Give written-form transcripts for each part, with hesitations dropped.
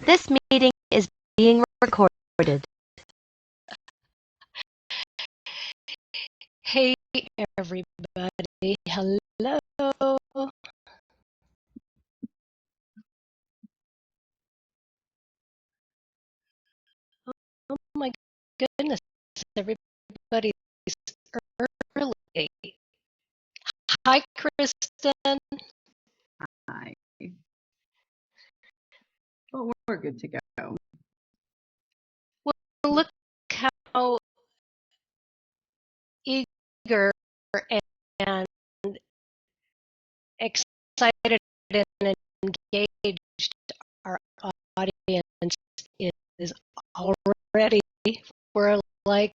This meeting is being recorded. Hey, everybody. Hello. Oh my goodness. Everybody's early. Hi, Kristin. Hi. Well, we're good to go. Well, look how eager and excited and engaged our audience is already. We're like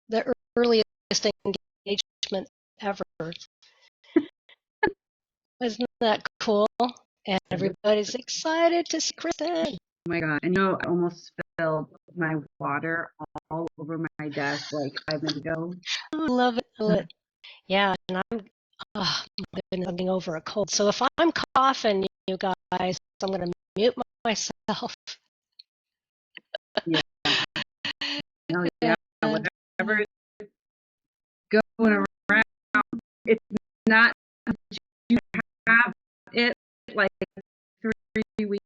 the earliest engagement ever. Isn't that cool? And everybody's excited to see Kristin. Oh my God. And I almost spilled my water all over my desk like 5 minutes ago. Oh, I love it. I love it. Yeah, and I'm getting over a cold. So if I'm coughing, you guys, I'm going to mute myself. Yeah. No, yeah. Whatever is going around, it's not you have it like 3 weeks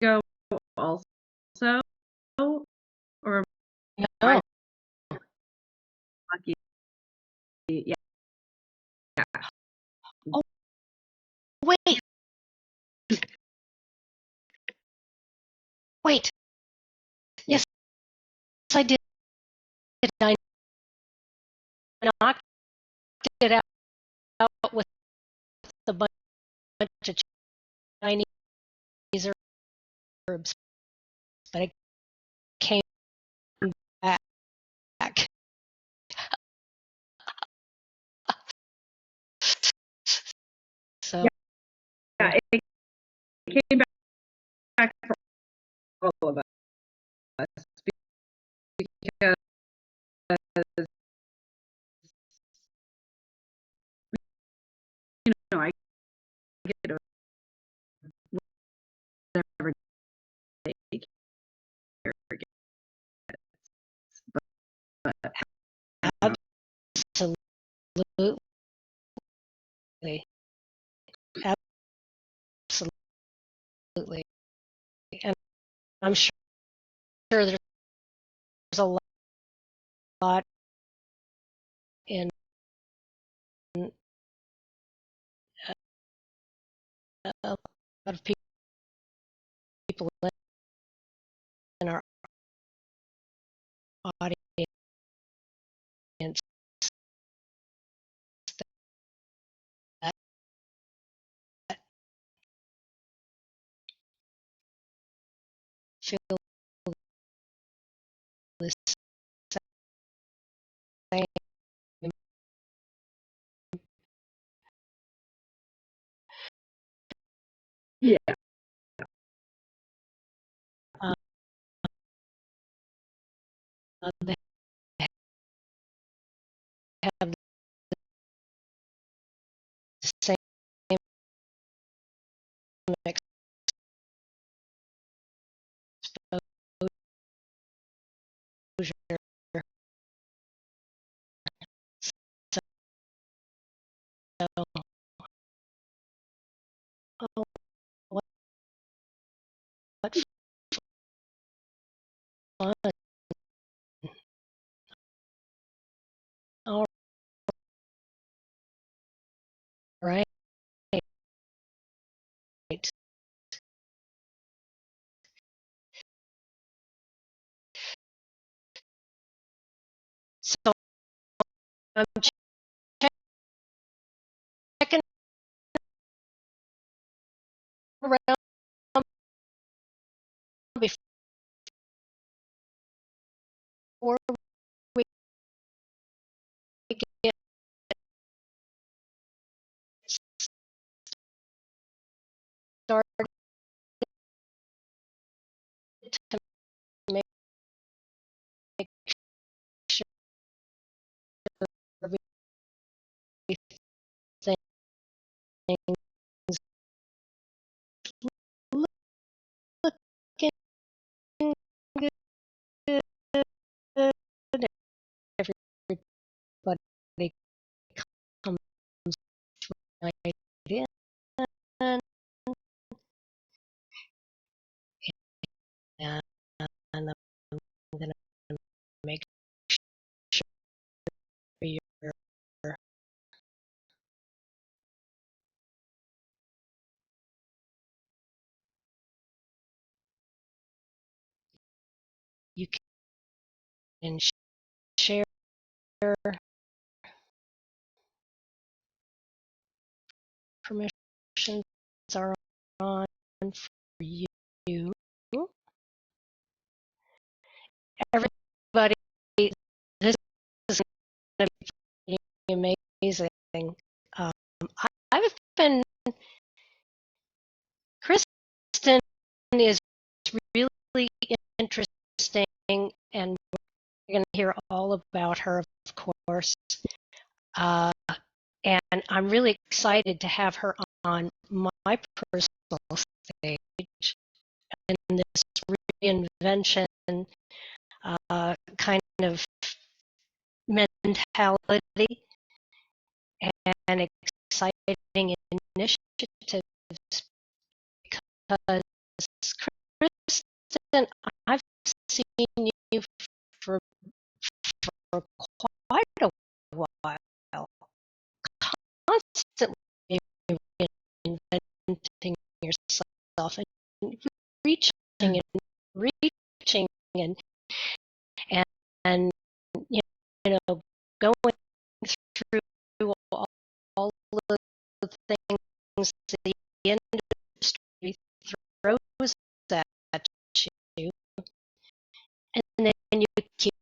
ago also, or No. lucky. Yeah. Oh, wait. Wait. Yes, I did. I knocked it out with a bunch of Chinese herbs, but it came back. So Yeah, it came back for all of us because I get a whatever daycare gets, but absolutely, absolutely, and I'm sure there's a lot in a lot of people in our audience that feel the same. yeah, Uh, they have the same exposure. So, oh, what fun. All right. So I'm checking around before we get started to make sure everything And I'm going to make sure you can share permissions are on for you. Everybody, this is going to be amazing. I've been, Kristin is really interesting, and we're going to hear all about her, of course. And I'm really excited to have her on my personal stage in this reinvention kind of mentality and exciting initiatives, because Kristin, I've seen you for quite a while, constantly reinventing yourself and reaching and reaching and you know going through all the things the industry throws at you, and then you keep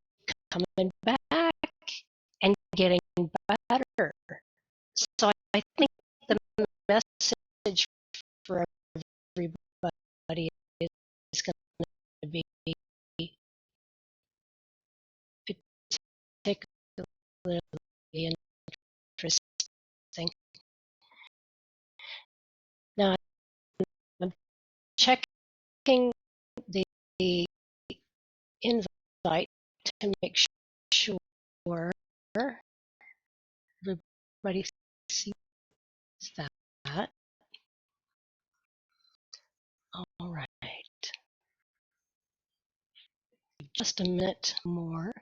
coming back and getting better. So I think the message for everybody is going to be particularly interesting. Now I'm checking the invite to make sure everybody sees that. All right. Just a minute more.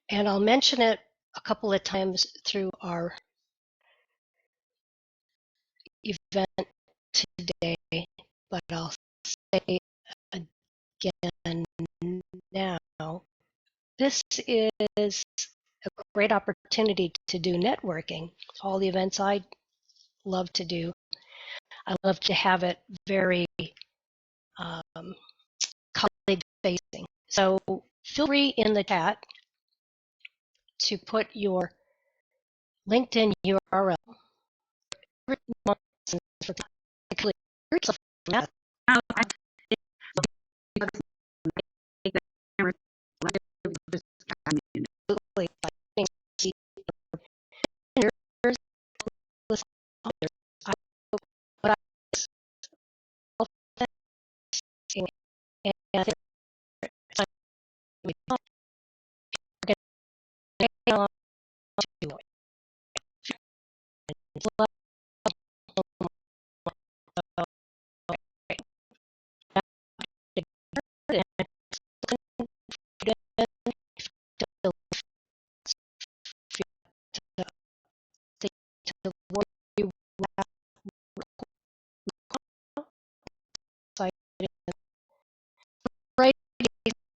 And I'll mention it a couple of times through our event today, but I'll say again now. This is a great opportunity to do networking. All the events I love to do, I love to have it very colleague facing. So feel free in the chat to put your LinkedIn URL.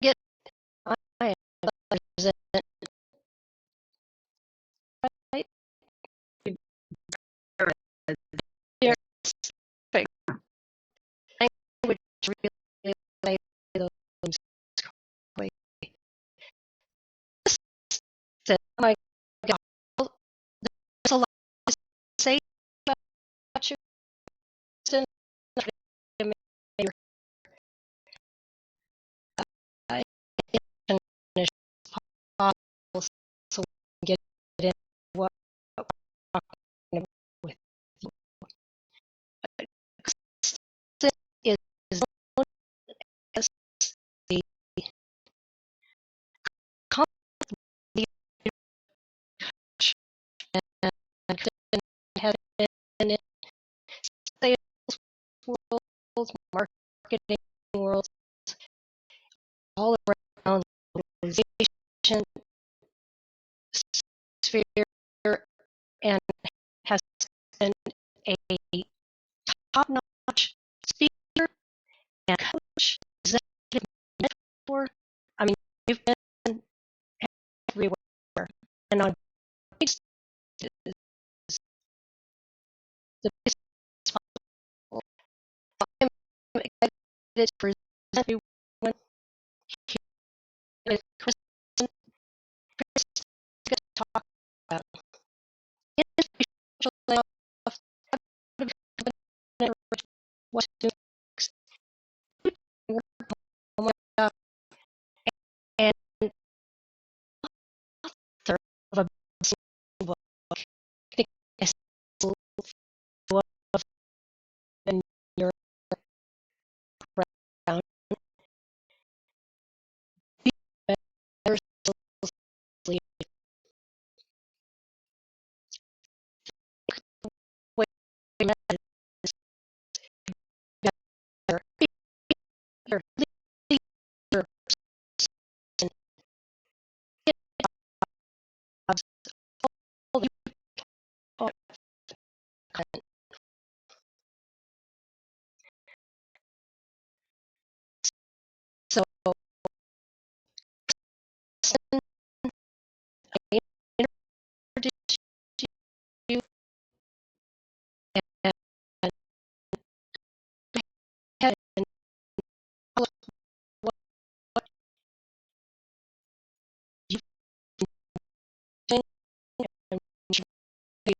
Get I right here. Language really in sales worlds, marketing worlds, all around the localization sphere, and has been a top-notch speaker and coach, executive mentor. I mean, you've been everywhere. And on the biggest possible, I'm excited to present everyone here. Kristin to talk about individual layoff, what to next, work on my job, and author of a book. I think it's love in your background. Be better sleep. Way is better. Be better. Leader. And get jobs. All you are. So, I introduce you and head and tell us what you've been doing and should be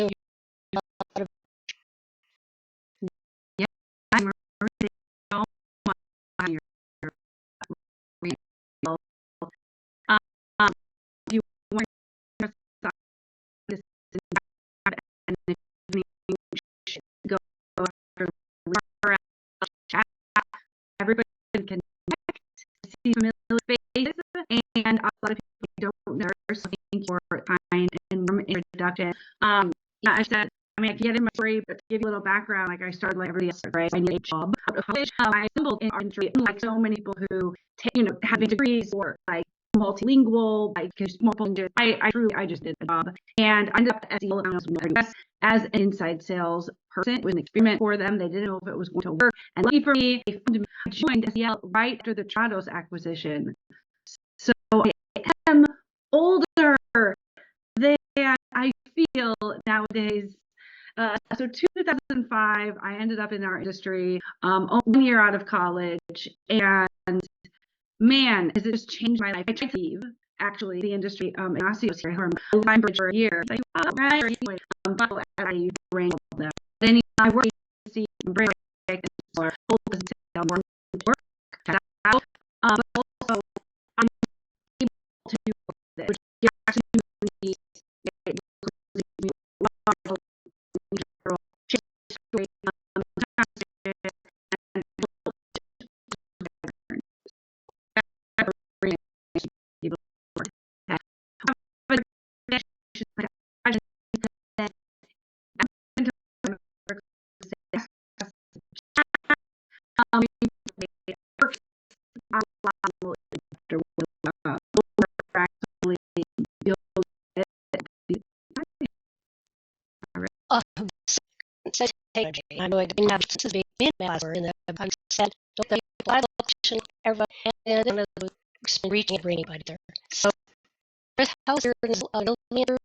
doing out of Yeah, I'm really so much on your real. Um, if you want to stop this and if you should go after chat, everybody can see familiar faces, and a lot of people don't know. So thank you for your kind and warm introduction. Yeah, I said, I mean, I can get in my story, but to give you a little background, like I started like everybody else, right? I need a job out of college. I stumbled in our industry, like so many people who take, have degrees or like multilingual, like multiple. I just did a job, and I ended up at SEO as an inside sales person. It was an experiment for them. They didn't know if it was going to work. And lucky for me, they found me. I joined SEL right after the Trados acquisition. So I am older than I feel nowadays. So 2005, I ended up in our industry, 1 year out of college, and man, has it just changed my life. I tried to leave, actually, the industry, in osteoarthritis for a year. Like, oh, right, anyway, but I ran all that. But anyway, I worked to see break and more work out, but also I'm able to do this, which actually said, hey, I'm going to have this be in master in the I said, don't they apply the location everybody and then reaching and bringing anybody there. So there's house here in a millimeter.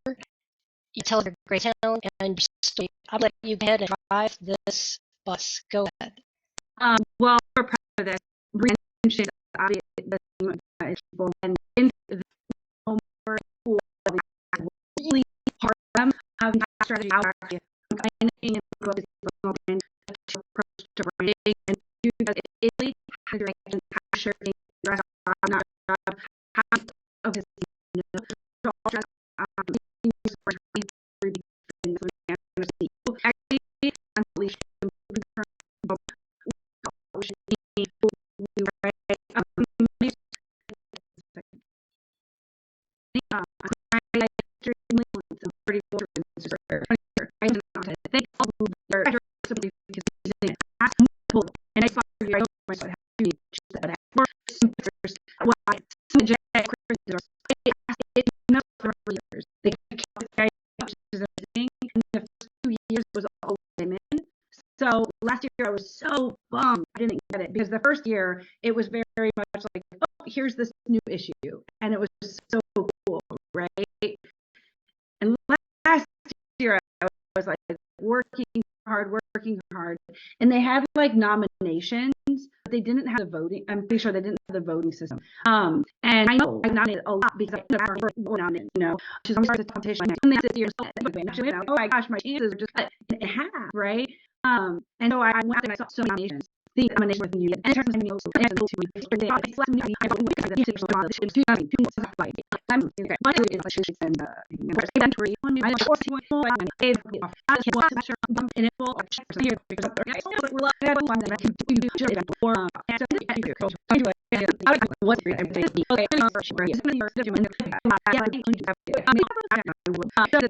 You tell her great town and I'll let you go ahead and drive this bus. Go ahead. Well, we're proud of this. Reinvention, obviously, and in the more really hard them strategy out in approach to branding and do that Italy has direction sure not of his last year I was so bummed I didn't get it, because the first year it was very much like, oh, here's this new issue, and it was so cool, right? And last year I was like working hard, and they had like nominations, but they didn't have the voting. I'm pretty sure they didn't have the voting system. And I know I nominated a lot because I nominated, which is always a competition. And this year, oh my gosh, my chances are just cut in half, right? And so I went and I saw so many nominations. The nomination with you, and in terms of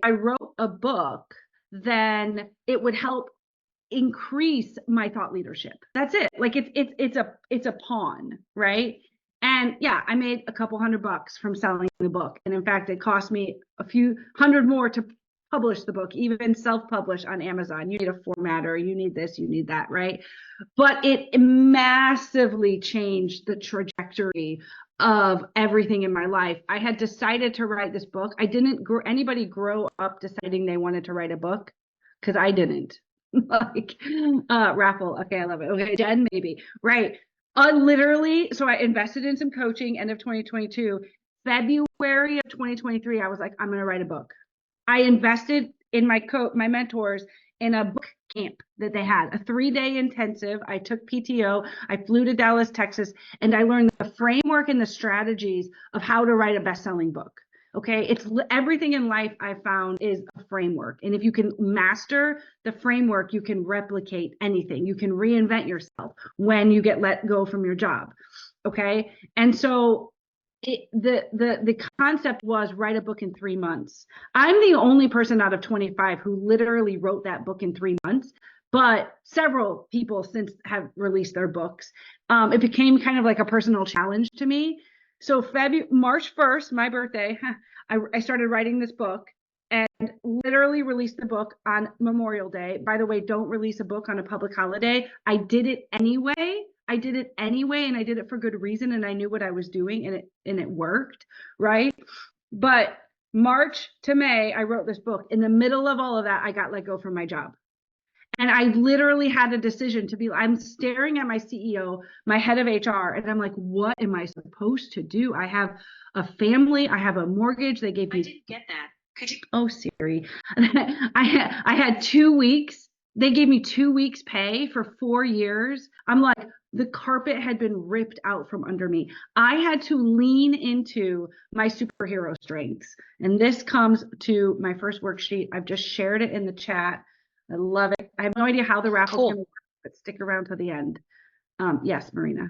I wrote a book, then it would help increase my thought leadership. That's it. Like it's a pawn, right? And yeah, I made a couple $100 from selling the book. And in fact, it cost me a few hundred more to publish the book, even self-publish on Amazon. You need a formatter, you need this, you need that, right? But it massively changed the trajectory of everything in my life. I had decided to write this book. I didn't anybody grow up deciding they wanted to write a book, because I didn't. Like raffle. Okay, I love it. Okay, Jen, maybe. Right. Literally, so I invested in some coaching end of 2022. February of 2023, I was like, I'm gonna write a book. I invested in my mentors in a book camp that they had, a 3-day intensive. I took PTO, I flew to Dallas, Texas, and I learned the framework and the strategies of how to write a best-selling book. Okay, it's everything in life I found is a framework. And if you can master the framework, you can replicate anything. You can reinvent yourself when you get let go from your job. Okay, and so the concept was write a book in 3 months. I'm the only person out of 25 who literally wrote that book in 3 months, but several people since have released their books. It became kind of like a personal challenge to me. So March 1st, my birthday, I started writing this book and literally released the book on Memorial Day. By the way, don't release a book on a public holiday. I did it anyway, and I did it for good reason, and I knew what I was doing, and it worked, right? But March to May, I wrote this book. In the middle of all of that, I got let go from my job. And I literally had a decision to be, I'm staring at my CEO, my head of HR, and I'm like, what am I supposed to do? I have a family, I have a mortgage. They gave me. I didn't get that. Could you? Oh, Siri. I had 2 weeks. They gave me 2 weeks pay for 4 years. I'm like, the carpet had been ripped out from under me. I had to lean into my superhero strengths. And this comes to my first worksheet. I've just shared it in the chat. I love it. I have no idea how the raffle's going to work, but stick around to the end. Yes, Marina.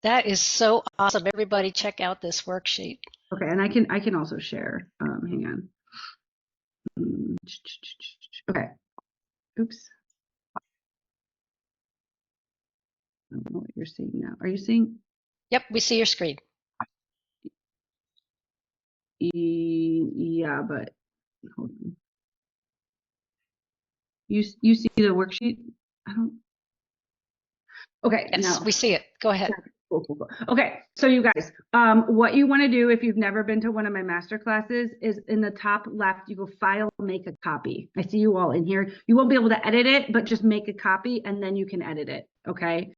That is so awesome. Everybody check out this worksheet. Okay, and I can also share. Hang on. Okay. Oops. I don't know what you're seeing now. Are you seeing? Yep, we see your screen. Yeah, but hold on. You see the worksheet? I don't. Okay. Yes, now. We see it. Go ahead. Cool. Okay, so you guys, what you want to do if you've never been to one of my master classes is in the top left, you go file, make a copy. I see you all in here. You won't be able to edit it, but just make a copy and then you can edit it. Okay.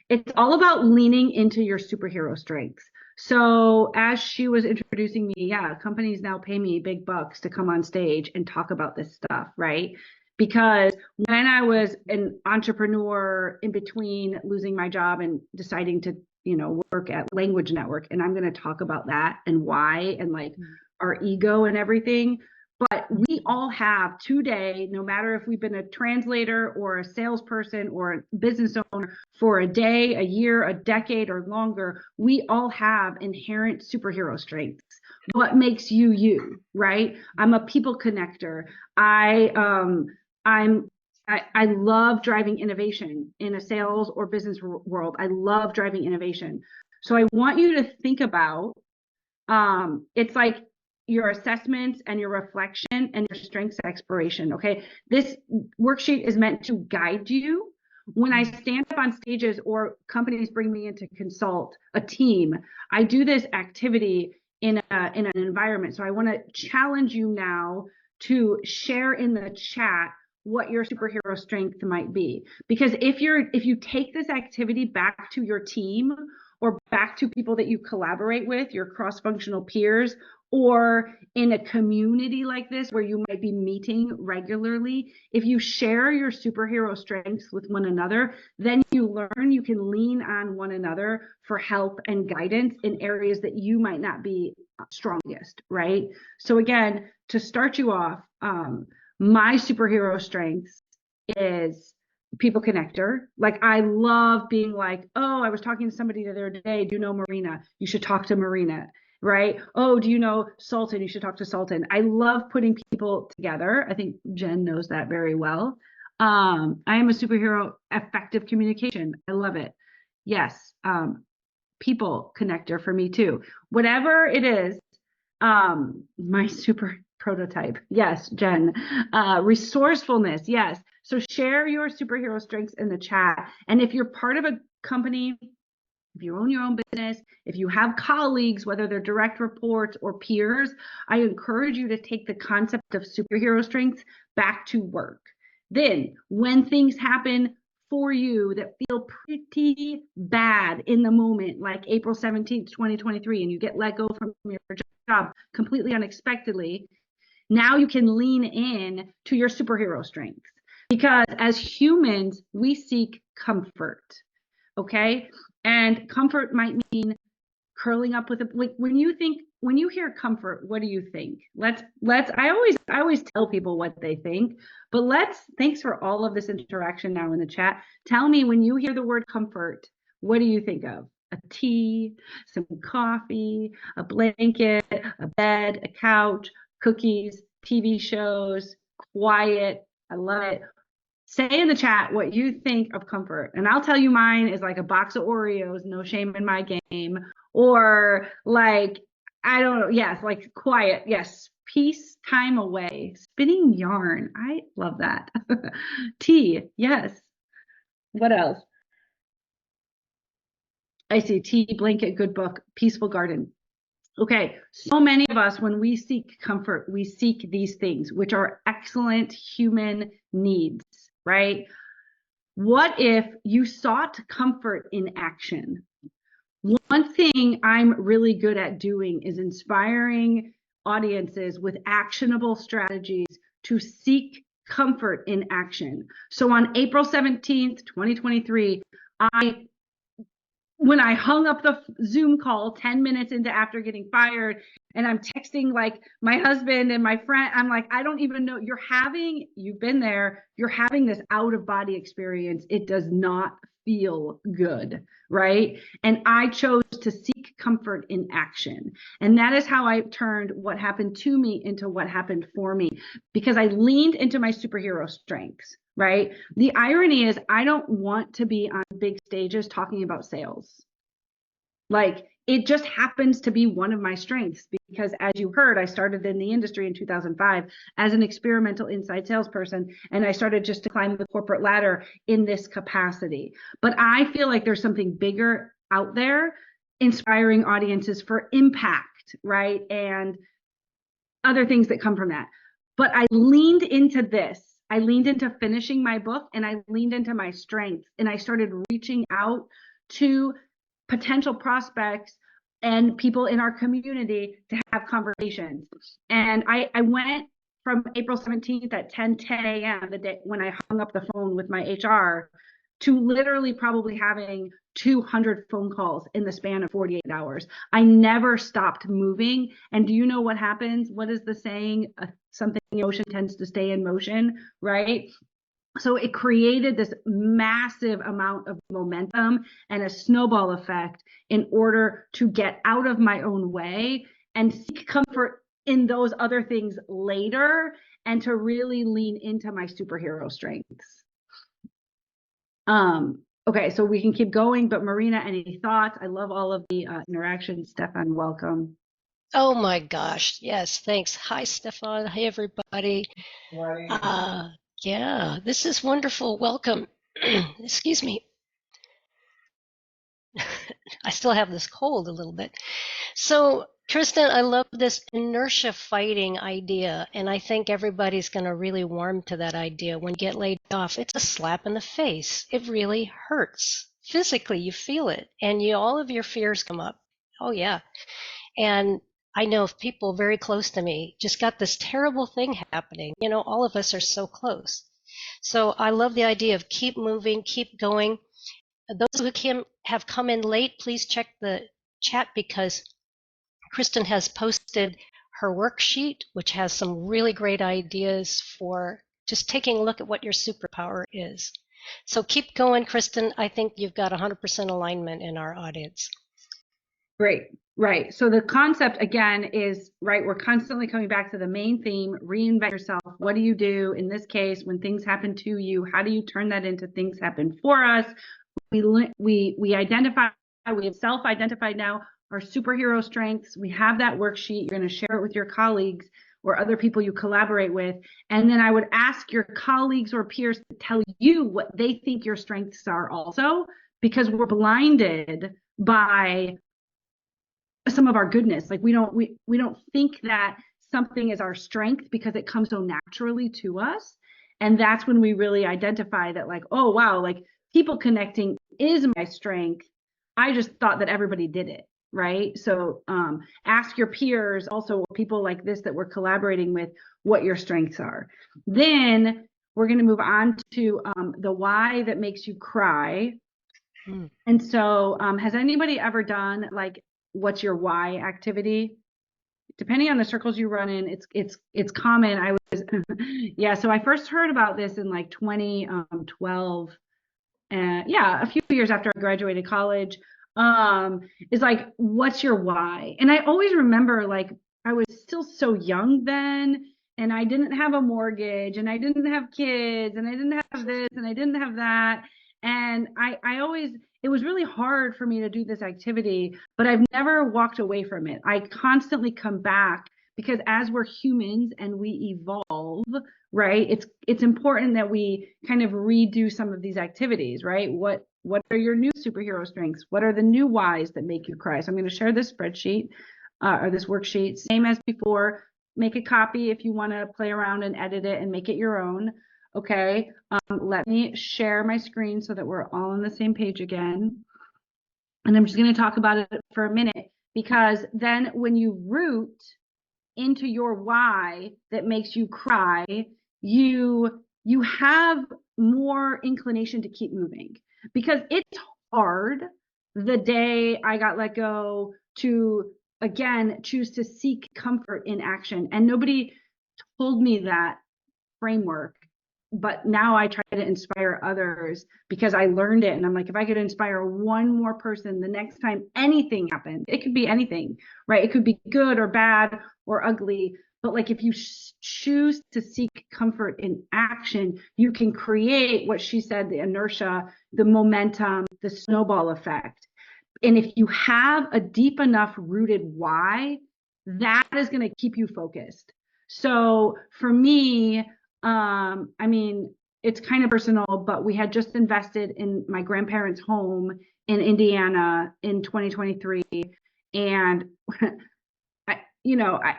It's all about leaning into your superhero strengths. So as she was introducing me, yeah, companies now pay me big bucks to come on stage and talk about this stuff, right? Because when I was an entrepreneur in between losing my job and deciding to, work at Language Network, and I'm going to talk about that and why, and like our ego and everything. But we all have today, no matter if we've been a translator or a salesperson or a business owner for a day, a year, a decade, or longer, we all have inherent superhero strengths. What makes you you, right? I'm a people connector. I love driving innovation in a sales or business world. I love driving innovation. So I want you to think about, it's like your assessments and your reflection and your strengths exploration. Okay. This worksheet is meant to guide you. When I stand up on stages or companies bring me in to consult a team, I do this activity in an environment. So I want to challenge you now to share in the chat what your superhero strength might be. Because if you take this activity back to your team or back to people that you collaborate with, your cross-functional peers, or in a community like this where you might be meeting regularly, if you share your superhero strengths with one another, then you learn you can lean on one another for help and guidance in areas that you might not be strongest, right? So again, to start you off, my superhero strengths is people connector. Like I love being like, oh, I was talking to somebody the other day. Do you know Marina? You should talk to Marina, right? Oh, do you know Sultan? You should talk to Sultan. I love putting people together. I think Jen knows that very well. I am a superhero, effective communication. I love it. Yes. People connector for me too. Whatever it is, my super prototype. Yes, Jen. Resourcefulness. Yes. So share your superhero strengths in the chat. And if you're part of a company, if you own your own business, if you have colleagues, whether they're direct reports or peers, I encourage you to take the concept of superhero strengths back to work. Then when things happen for you that feel pretty bad in the moment, like April 17th, 2023, and you get let go from your job completely unexpectedly, now you can lean in to your superhero strengths. Because as humans, we seek comfort, okay? And comfort might mean curling up with a, like when you hear comfort, what do you think? I always tell people what they think, but thanks for all of this interaction now in the chat. Tell me, when you hear the word comfort, what do you think of? A tea, some coffee, a blanket, a bed, a couch, cookies, TV shows, quiet. I love it. Say in the chat what you think of comfort. And I'll tell you mine is like a box of Oreos, no shame in my game. Or like, I don't know, yes, like quiet, yes, peace, time away, spinning yarn. I love that. Tea, yes. What else? I see tea, blanket, good book, peaceful garden. Okay, so many of us, when we seek comfort, we seek these things, which are excellent human needs, right? What if you sought comfort in action? One thing I'm really good at doing is inspiring audiences with actionable strategies to seek comfort in action. So on April 17th, 2023, when I hung up the Zoom call 10 minutes after getting fired, and I'm texting like my husband and my friend, I'm like, I don't even know, you've been there, you're having this out of body experience. It does not feel good, right? And I chose to seek comfort in action. And that is how I turned what happened to me into what happened for me, because I leaned into my superhero strengths. Right? The irony is I don't want to be on big stages talking about sales. Like it just happens to be one of my strengths, because as you heard, I started in the industry in 2005 as an experimental inside salesperson, and I started just to climb the corporate ladder in this capacity. But I feel like there's something bigger out there, inspiring audiences for impact, right? And other things that come from that. But I leaned into this. I leaned into finishing my book, and I leaned into my strengths, and I started reaching out to potential prospects and people in our community to have conversations. And I went from April 17th at 10 a.m., the day when I hung up the phone with my HR, to literally probably having 200 phone calls in the span of 48 hours. I never stopped moving. And do you know what happens? What is the saying? Something in motion tends to stay in motion, right? So it created this massive amount of momentum and a snowball effect in order to get out of my own way and seek comfort in those other things later, and to really lean into my superhero strengths. Okay, so we can keep going, but Marina, any thoughts? I love all of the interactions. Stefan, welcome. Oh my gosh. Yes, thanks. Hi, Stefan. Hi, everybody. Uh, yeah, this is wonderful. Welcome. Excuse me. I still have this cold a little bit. So, Tristan, I love this inertia fighting idea, and I think everybody's going to really warm to that idea. When you get laid off, it's a slap in the face. It really hurts. Physically, you feel it, and all of your fears come up. Oh, yeah. And I know of people very close to me just got this terrible thing happening. All of us are so close. So I love the idea of keep moving, keep going. Those who have come in late, please check the chat because Kristin has posted her worksheet, which has some really great ideas for just taking a look at what your superpower is. So keep going, Kristin. I think you've got 100% alignment in our audience. Great. Right. So the concept again is, right, we're constantly coming back to the main theme, reinvent yourself. What do you do in this case when things happen to you? How do you turn that into things happen for us? We identify, we have self-identified now our superhero strengths. We have that worksheet. You're going to share it with your colleagues or other people you collaborate with. And then I would ask your colleagues or peers to tell you what they think your strengths are also, because we're blinded by some of our goodness. Like we don't think that something is our strength because it comes so naturally to us. And that's when we really identify that, like, oh wow, like people connecting is my strength. I just thought that everybody did it, right? So ask your peers, also people like this that we're collaborating with, what your strengths are. Then we're going to move on to the why that makes you cry. And so has anybody ever done like what's your why activity? Depending on the circles you run in, it's common. I was yeah, so I first heard about this in like 2012. Yeah, a few years after I graduated college. Is like, what's your why? And I always remember, like, I was still so young then, and I didn't have a mortgage, and I didn't have kids, and I didn't have this, and I didn't have that. And I always, it was really hard for me to do this activity, but I've never walked away from it. I constantly come back because as we're humans and we evolve, right, it's important that we kind of redo some of these activities, right? What are your new superhero strengths? What are the new whys that make you cry? So I'm going to share this spreadsheet or this worksheet, same as before. Make a copy if you want to play around and edit it and make it your own. Okay, let me share my screen so that we're all on the same page again. And I'm just going to talk about it for a minute, because then when you root into your why that makes you cry, you have more inclination to keep moving, because it's hard the day I got let go to again choose to seek comfort in action. And nobody told me that framework, but now I try to inspire others because I learned it. And I'm like, if I could inspire one more person the next time anything happened, it could be anything, right? It could be good or bad or ugly. But like, if you choose to seek comfort in action, you can create what she said, the inertia, the momentum, the snowball effect. And if you have a deep enough rooted why, that is going to keep you focused. So for me, I mean, it's kind of personal, but we had just invested in my grandparents' home in Indiana in 2023. And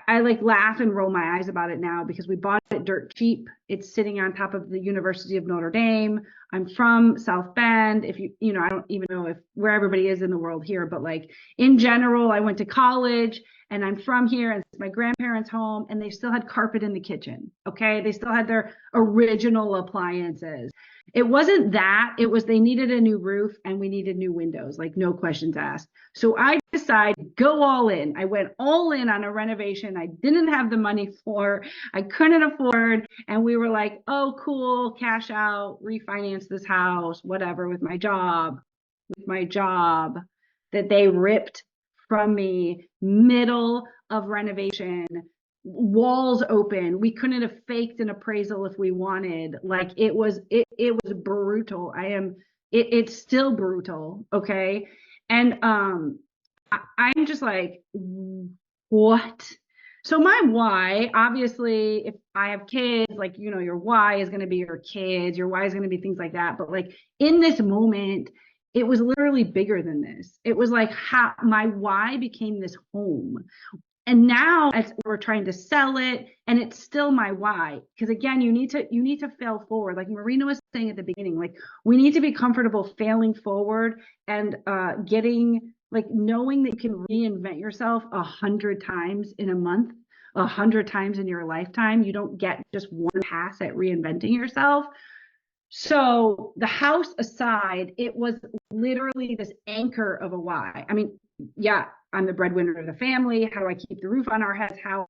I like laugh and roll my eyes about it now because we bought it dirt cheap. It's sitting on top of the University of Notre Dame. I'm from South Bend. If I don't even know where everybody is in the world here, but like in general, I went to college and I'm from here, and it's my grandparents' home, and they still had carpet in the kitchen. Okay. They still had their original appliances. It wasn't that, it was they needed a new roof and we needed new windows, like no questions asked. So I decided go all in. I went all in on a renovation I didn't have the money for, I couldn't afford. And we were like, oh, cool, cash out, refinance this house, whatever, with my job that they ripped from me, middle of renovation, walls open. We couldn't have faked an appraisal if we wanted. Like it was brutal. It's still brutal. Okay. And I'm just like, What? So my why, obviously, if I have kids, like, your why is going to be your kids, your why is going to be things like that. But like in this moment, it was literally bigger than this. It was like how my why became this home. And now as we're trying to sell it, and it's still my why, because again, you need to fail forward, like Marina was saying at the beginning. Like, we need to be comfortable failing forward and getting, like, knowing that you can reinvent yourself 100 times in a month, 100 times in your lifetime. You don't get just one pass at reinventing yourself. So the house aside, it was literally this anchor of a why. I mean, yeah, I'm the breadwinner of the family. How do I keep the roof on our heads? How?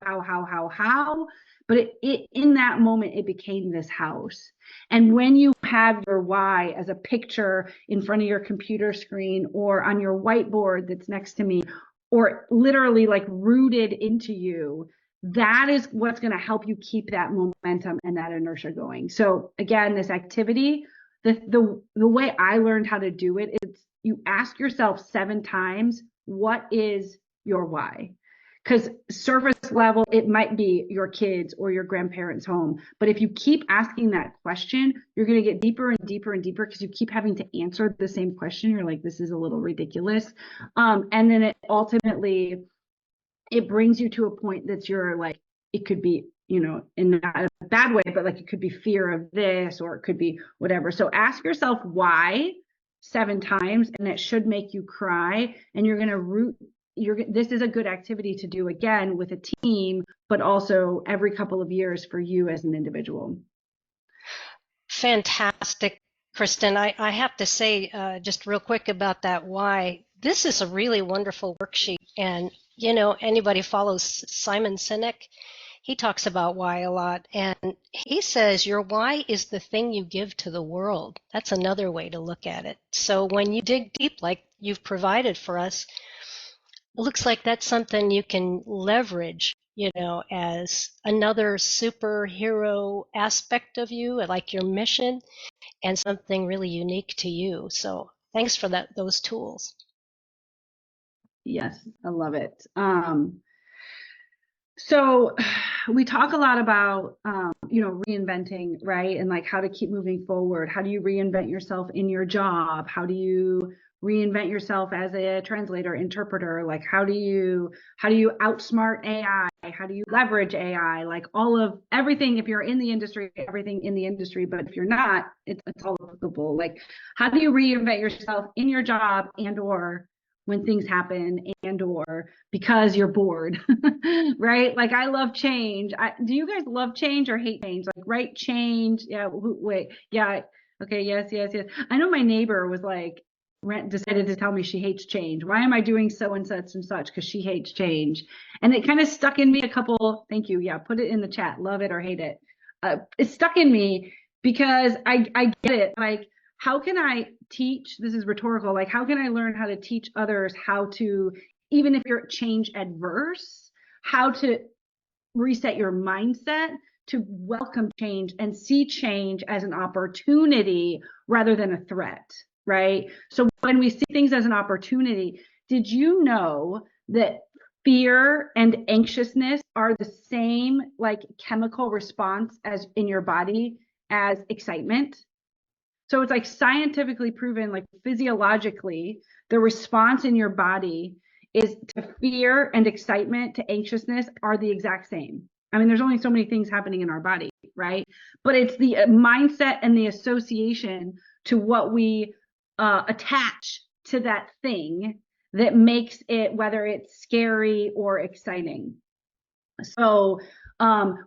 But it in that moment, it became this house. And when you have your why as a picture in front of your computer screen or on your whiteboard that's next to me, or literally like rooted into you, that is what's going to help you keep that momentum and that inertia going. So again, this activity, the way I learned how to do it is you ask yourself 7 times, what is your why? Because surface level, it might be your kids or your grandparents' home. But if you keep asking that question, you're going to get deeper and deeper and deeper because you keep having to answer the same question. You're like, this is a little ridiculous. And then it ultimately, it brings you to a point that's your, like, it could be, in not a bad way, but like it could be fear of this, or it could be whatever. So ask yourself why 7 times, and it should make you cry. And you're going to this is a good activity to do again with a team, but also every couple of years for you as an individual. Fantastic, Kristin. I have to say, just real quick about that why. This is a really wonderful worksheet. And, anybody follows Simon Sinek, he talks about why a lot. And he says your why is the thing you give to the world. That's another way to look at it. So when you dig deep, like you've provided for us, it looks like that's something you can leverage, as another superhero aspect of you, like your mission, and something really unique to you. So thanks for those tools. Yes, I love it. So we talk a lot about, reinventing, right? And like how to keep moving forward. How do you reinvent yourself in your job? How do you reinvent yourself as a translator, interpreter? Like, how do you outsmart AI? How do you leverage AI? Like everything, if you're in the industry, everything in the industry, but if you're not, it's all applicable. Like, how do you reinvent yourself in your job and or when things happen and or because you're bored, right? Like, I love change. Do you guys love change or hate change? Like, right, change. Yeah, wait. Yeah. Okay. Yes. I know my neighbor was like, decided to tell me she hates change. Why am I doing so and such and such? Because she hates change. And it kind of stuck in me thank you. Yeah. Put it in the chat. Love it or hate it. It stuck in me because I get it. Like, how can I teach? This is rhetorical. Like, how can I learn how to teach others how to, even if you're change adverse, how to reset your mindset to welcome change and see change as an opportunity rather than a threat, right? So when we see things as an opportunity, did you know that fear and anxiousness are the same, like, chemical response as in your body as excitement? So it's like scientifically proven, like physiologically, the response in your body is to fear and excitement to anxiousness are the exact same. I mean, there's only so many things happening in our body, right? But it's the mindset and the association to what we attach to that thing that makes it, whether it's scary or exciting. So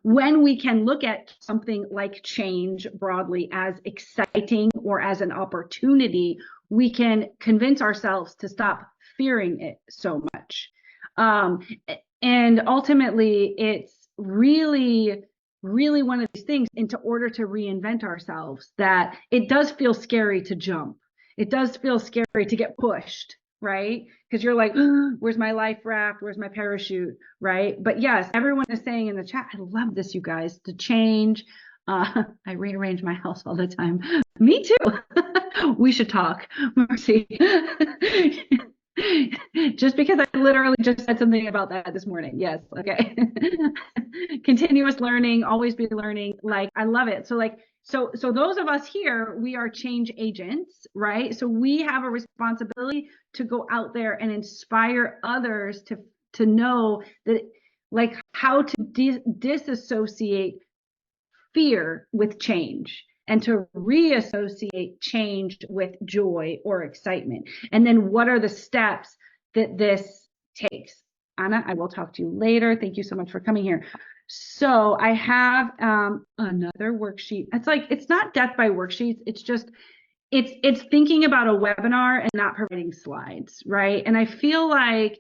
when we can look at something like change broadly as exciting or as an opportunity, we can convince ourselves to stop fearing it so much. And ultimately, it's really, really one of these things, in order to reinvent ourselves, that it does feel scary to jump. It does feel scary to get pushed, right? Because you're like, where's my life raft? Where's my parachute, right? But yes, everyone is saying in the chat, I love this, you guys, to change. I rearrange my house all the time. Me too. We should talk, Mercy. Just because I literally just said something about that this morning. Yes. Okay. Continuous learning, always be learning. Like, I love it. So like, so those of us here, we are change agents, right? So we have a responsibility to go out there and inspire others to know that, like, how to disassociate fear with change and to reassociate change with joy or excitement. And then what are the steps that this takes? Anna, I will talk to you later. Thank you so much for coming here. So I have another worksheet. It's like, it's not death by worksheets. It's just, it's thinking about a webinar and not providing slides, right? And I feel like,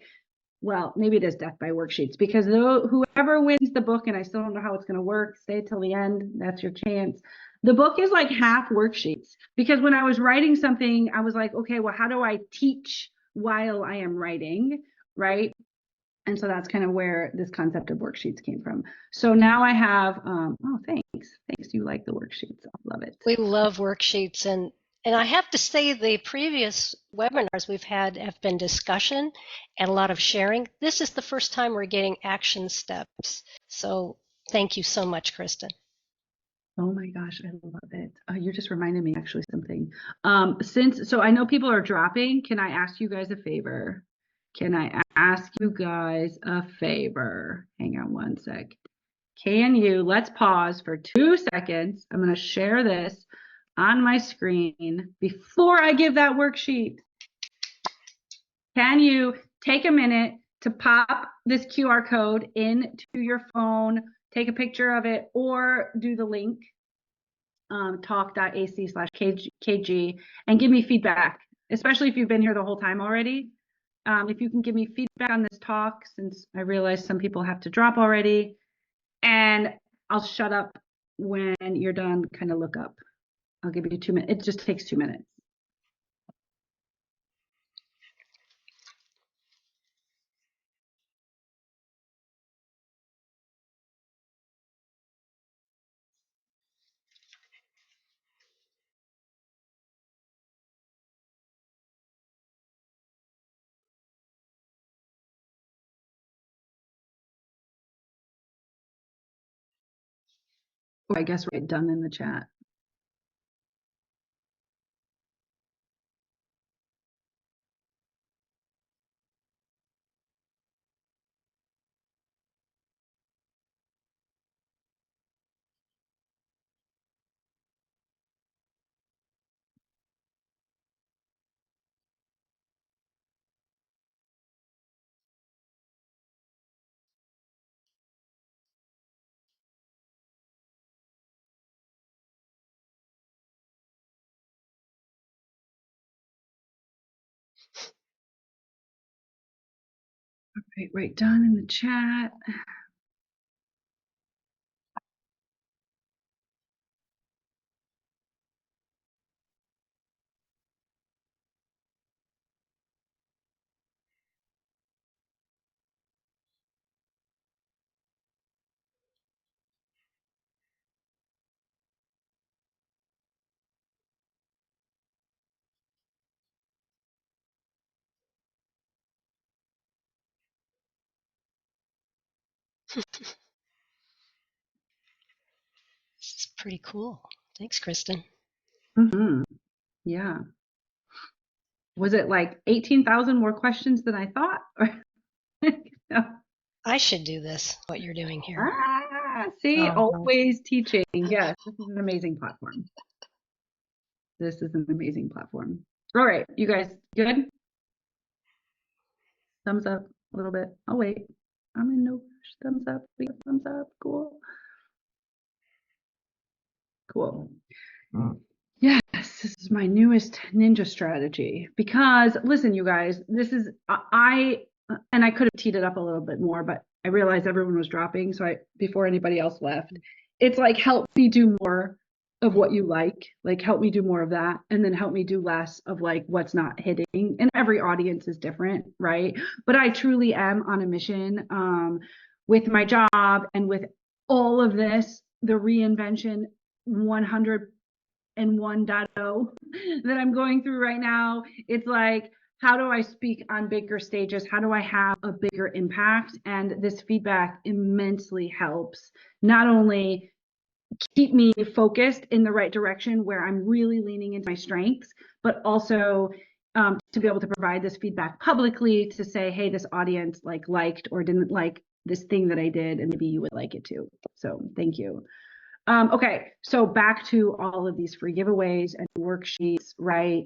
well, maybe it is death by worksheets, because whoever wins the book, and I still don't know how it's going to work, stay till the end, that's your chance. The book is like half worksheets, because when I was writing something, I was like, okay, well, how do I teach while I am writing, right? And so that's kind of where this concept of worksheets came from. So now I have, oh, thanks. You like the worksheets. I love it. We love worksheets, and I have to say the previous webinars we've had have been discussion and a lot of sharing. This is the first time we're getting action steps. So thank you so much, Kristin. Oh my gosh, I love it. You just reminded me actually something. So I know people are dropping, can I ask you guys a favor? Can I ask you guys a favor? Hang on one sec. Let's pause for 2 seconds. I'm going to share this on my screen before I give that worksheet. Can you take a minute to pop this QR code into your phone, take a picture of it, or do the link, talk.ac/kg, and give me feedback, especially if you've been here the whole time already. If you can give me feedback on this talk, since I realize some people have to drop already, and I'll shut up when you're done, kind of look up. I'll give you 2 minutes. It just takes 2 minutes. Or I guess write done in the chat. Write done in the chat. It's pretty cool. Thanks, Kristin. Mm-hmm. Yeah. Was it like 18,000 more questions than I thought? No. I should do this, what you're doing here. See, always teaching. Yes, this is an amazing platform. This is an amazing platform. All right, you guys good? Thumbs up a little bit. I'll wait. I'm in no rush. Thumbs up. We got thumbs up. Cool. Cool. Yes, this is my newest ninja strategy, because listen, you guys, this is, and I could have teed it up a little bit more, but I realized everyone was dropping. So before anybody else left, it's like, help me do more of what you like help me do more of that. And then help me do less of like what's not hitting. And every audience is different, right? But I truly am on a mission with my job and with all of this, the reinvention 100 and 1.0 that I'm going through right now. It's like, how do I speak on bigger stages? How do I have a bigger impact? And this feedback immensely helps not only keep me focused in the right direction where I'm really leaning into my strengths, but also to be able to provide this feedback publicly to say, hey, this audience liked or didn't like this thing that I did, and maybe you would like it too. So thank you. Okay, so back to all of these free giveaways and worksheets, right?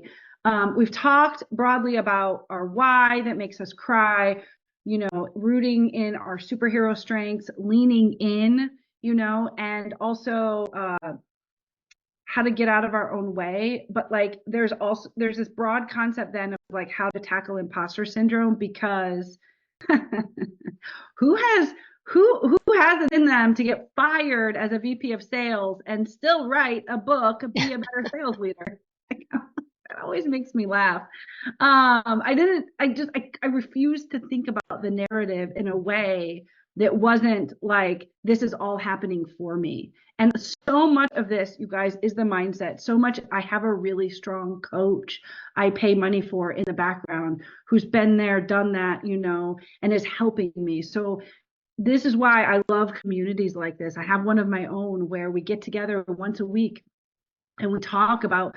We've talked broadly about our why that makes us cry, rooting in our superhero strengths, leaning in, and also how to get out of our own way. But like, there's this broad concept then of like how to tackle imposter syndrome, because who has it in them to get fired as a VP of sales and still write a book, be a better sales leader? That always makes me laugh. I refuse to think about the narrative in a way that wasn't like, this is all happening for me. And so much of this, you guys, is the mindset. So much, I have a really strong coach I pay money for in the background who's been there, done that, and is helping me. So this is why I love communities like this. I have one of my own where we get together once a week and we talk about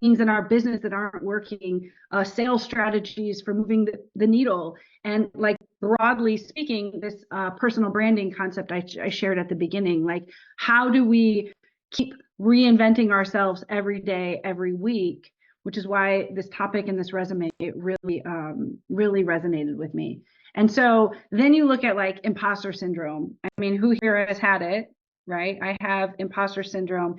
things in our business that aren't working, sales strategies for moving the needle. And like, broadly speaking, this personal branding concept I shared at the beginning, like, how do we keep reinventing ourselves every day, every week, which is why this topic and this resume really resonated with me. And so then you look at like imposter syndrome. I mean, who here has had it, right? I have imposter syndrome.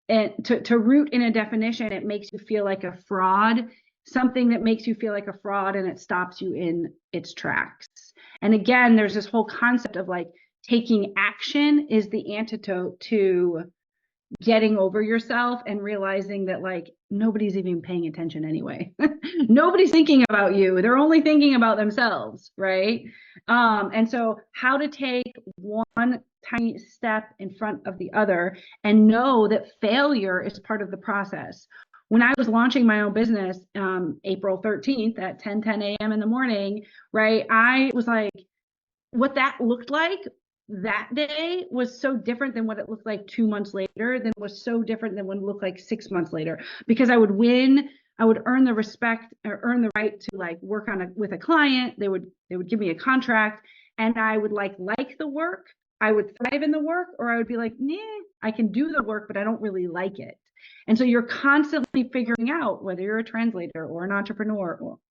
And to root in a definition, it makes you feel like a fraud, something that makes you feel like a fraud, and it stops you in its tracks. And again, there's this whole concept of like, taking action is the antidote to getting over yourself and realizing that like, nobody's even paying attention anyway. Nobody's thinking about you. They're only thinking about themselves, right? And so how to take one tiny step in front of the other and know that failure is part of the process. When I was launching my own business, April 13th at 10 a.m. in the morning, right? I was like, what that looked like that day was so different than what it looked like 2 months later, than was so different than what it looked like 6 months later, because I would win, I would earn the respect or earn the right to like work with a client. They would give me a contract, and I would like the work. I would thrive in the work, or I would be like, nah, I can do the work, but I don't really like it. And so you're constantly figuring out whether you're a translator or an entrepreneur. Well,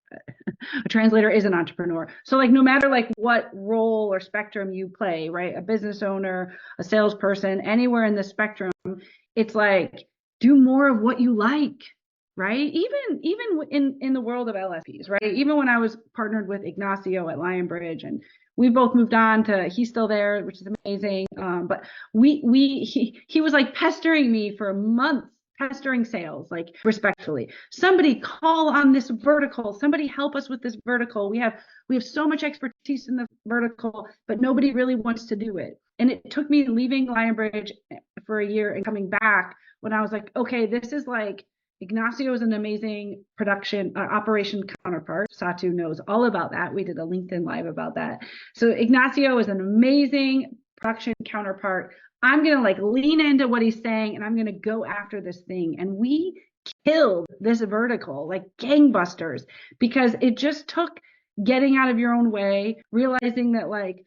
a translator is an entrepreneur. So like, no matter like what role or spectrum you play, right? A business owner, a salesperson, anywhere in the spectrum, it's like, do more of what you like, right? Even in the world of LSPs, right? Even when I was partnered with Ignacio at Lionbridge, and we both moved on to, he's still there, which is amazing. But he was like pestering me for months, pestering sales, like, respectfully, somebody call on this vertical, somebody help us with this vertical. We have so much expertise in the vertical, but nobody really wants to do it. And it took me leaving Lionbridge for a year and coming back when I was like, okay, this is like, Ignacio is an amazing production operation counterpart. Satu knows all about that. We did a LinkedIn Live about that. So Ignacio is an amazing production counterpart. I'm going to like lean into what he's saying, and I'm going to go after this thing. And we killed this vertical like gangbusters, because it just took getting out of your own way, realizing that like,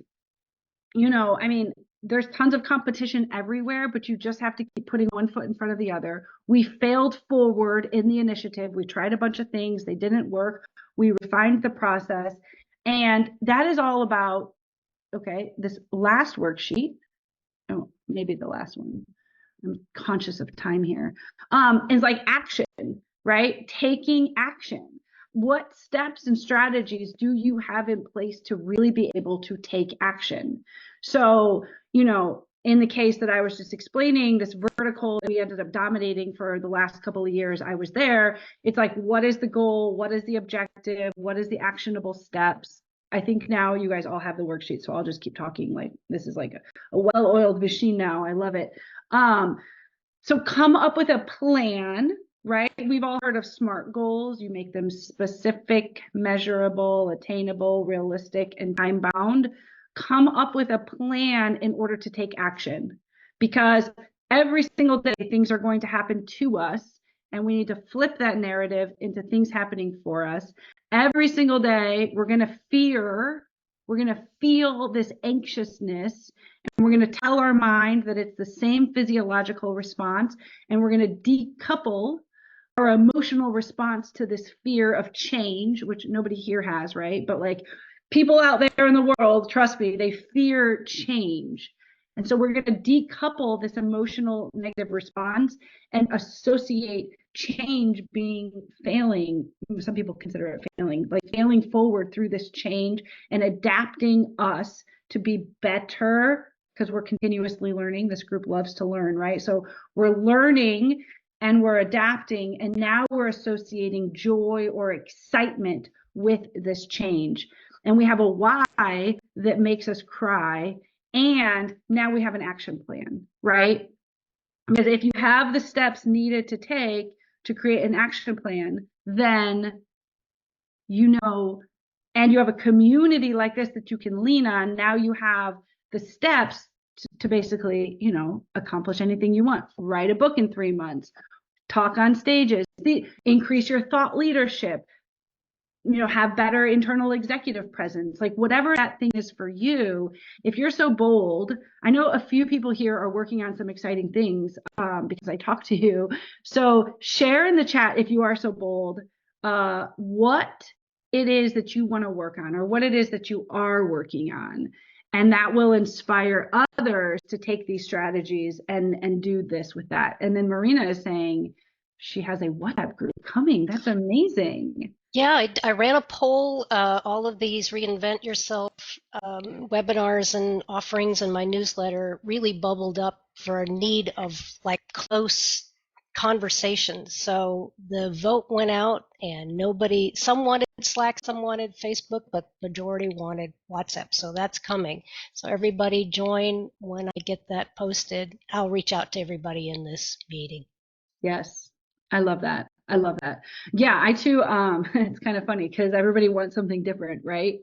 I mean, there's tons of competition everywhere, but you just have to keep putting one foot in front of the other. We failed forward in the initiative. We tried a bunch of things. They didn't work. We refined the process. And that is all about, okay, this last worksheet. Oh, maybe the last one. I'm conscious of time here. Is like action, right? Taking action. What steps and strategies do you have in place to really be able to take action? So, in the case that I was just explaining, this vertical that we ended up dominating for the last couple of years I was there, it's like, what is the goal? What is the objective? What is the actionable steps? I think now you guys all have the worksheet, so I'll just keep talking. Like, this is like a well-oiled machine now. I love it. So come up with a plan, right? We've all heard of SMART goals. You make them specific, measurable, attainable, realistic, and time bound. Come up with a plan in order to take action, because every single day things are going to happen to us, and we need to flip that narrative into things happening for us. Every single day we're going to feel this anxiousness, and we're going to tell our mind that it's the same physiological response, and we're going to decouple our emotional response to this fear of change, which nobody here has, right? But like people out there in the world, trust me, they fear change. And so we're going to decouple this emotional negative response and associate change being failing. Some people consider it failing, like failing forward through this change and adapting us to be better, because we're continuously learning. This group loves to learn, right? So we're learning and we're adapting, and now we're associating joy or excitement with this change. And we have a why that makes us cry, and now we have an action plan, right? Because if you have the steps needed to take to create an action plan, then you know, and you have a community like this that you can lean on, now you have the steps to basically, accomplish anything you want. Write a book in 3 months, talk on stages, increase your thought leadership, have better internal executive presence, like whatever that thing is for you. If you're so bold, I know a few people here are working on some exciting things because I talked to you. So share in the chat, if you are so bold, what it is that you want to work on, or what it is that you are working on. And that will inspire others to take these strategies and do this with that. And then Marina is saying she has a WhatsApp group coming. That's amazing. Yeah, I ran a poll. All of these Reinvent Yourself webinars and offerings in my newsletter really bubbled up for a need of like close conversations. So the vote went out, and some wanted Slack, some wanted Facebook, but majority wanted WhatsApp. So that's coming. So everybody join. When I get that posted, I'll reach out to everybody in this meeting. Yes, I love that. I love that. Yeah, I too, it's kind of funny because everybody wants something different, right?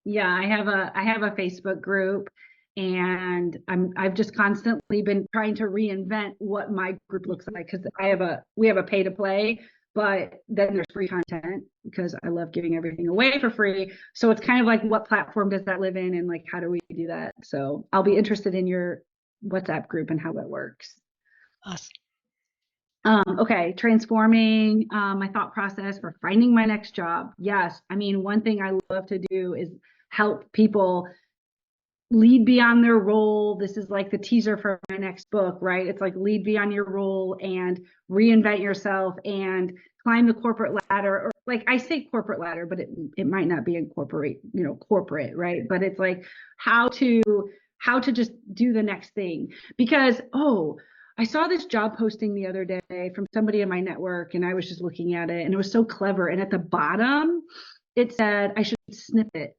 Yeah, I have a Facebook group, and I've just constantly been trying to reinvent what my group looks like, because we have a pay to play, but then there's free content because I love giving everything away for free. So it's kind of like, what platform does that live in, and like how do we do that? So I'll be interested in your WhatsApp group and how that works. Awesome. Okay, transforming my thought process for finding my next job. Yes, I mean, one thing I love to do is help people lead beyond their role. This is like the teaser for my next book, right? It's like lead beyond your role and reinvent yourself and climb the corporate ladder. Or like, I say corporate ladder, but it might not be incorporate, corporate, right? But it's like how to just do the next thing. Because, I saw this job posting the other day from somebody in my network, and I was just looking at it, and it was so clever. And at the bottom, it said, I should snip it.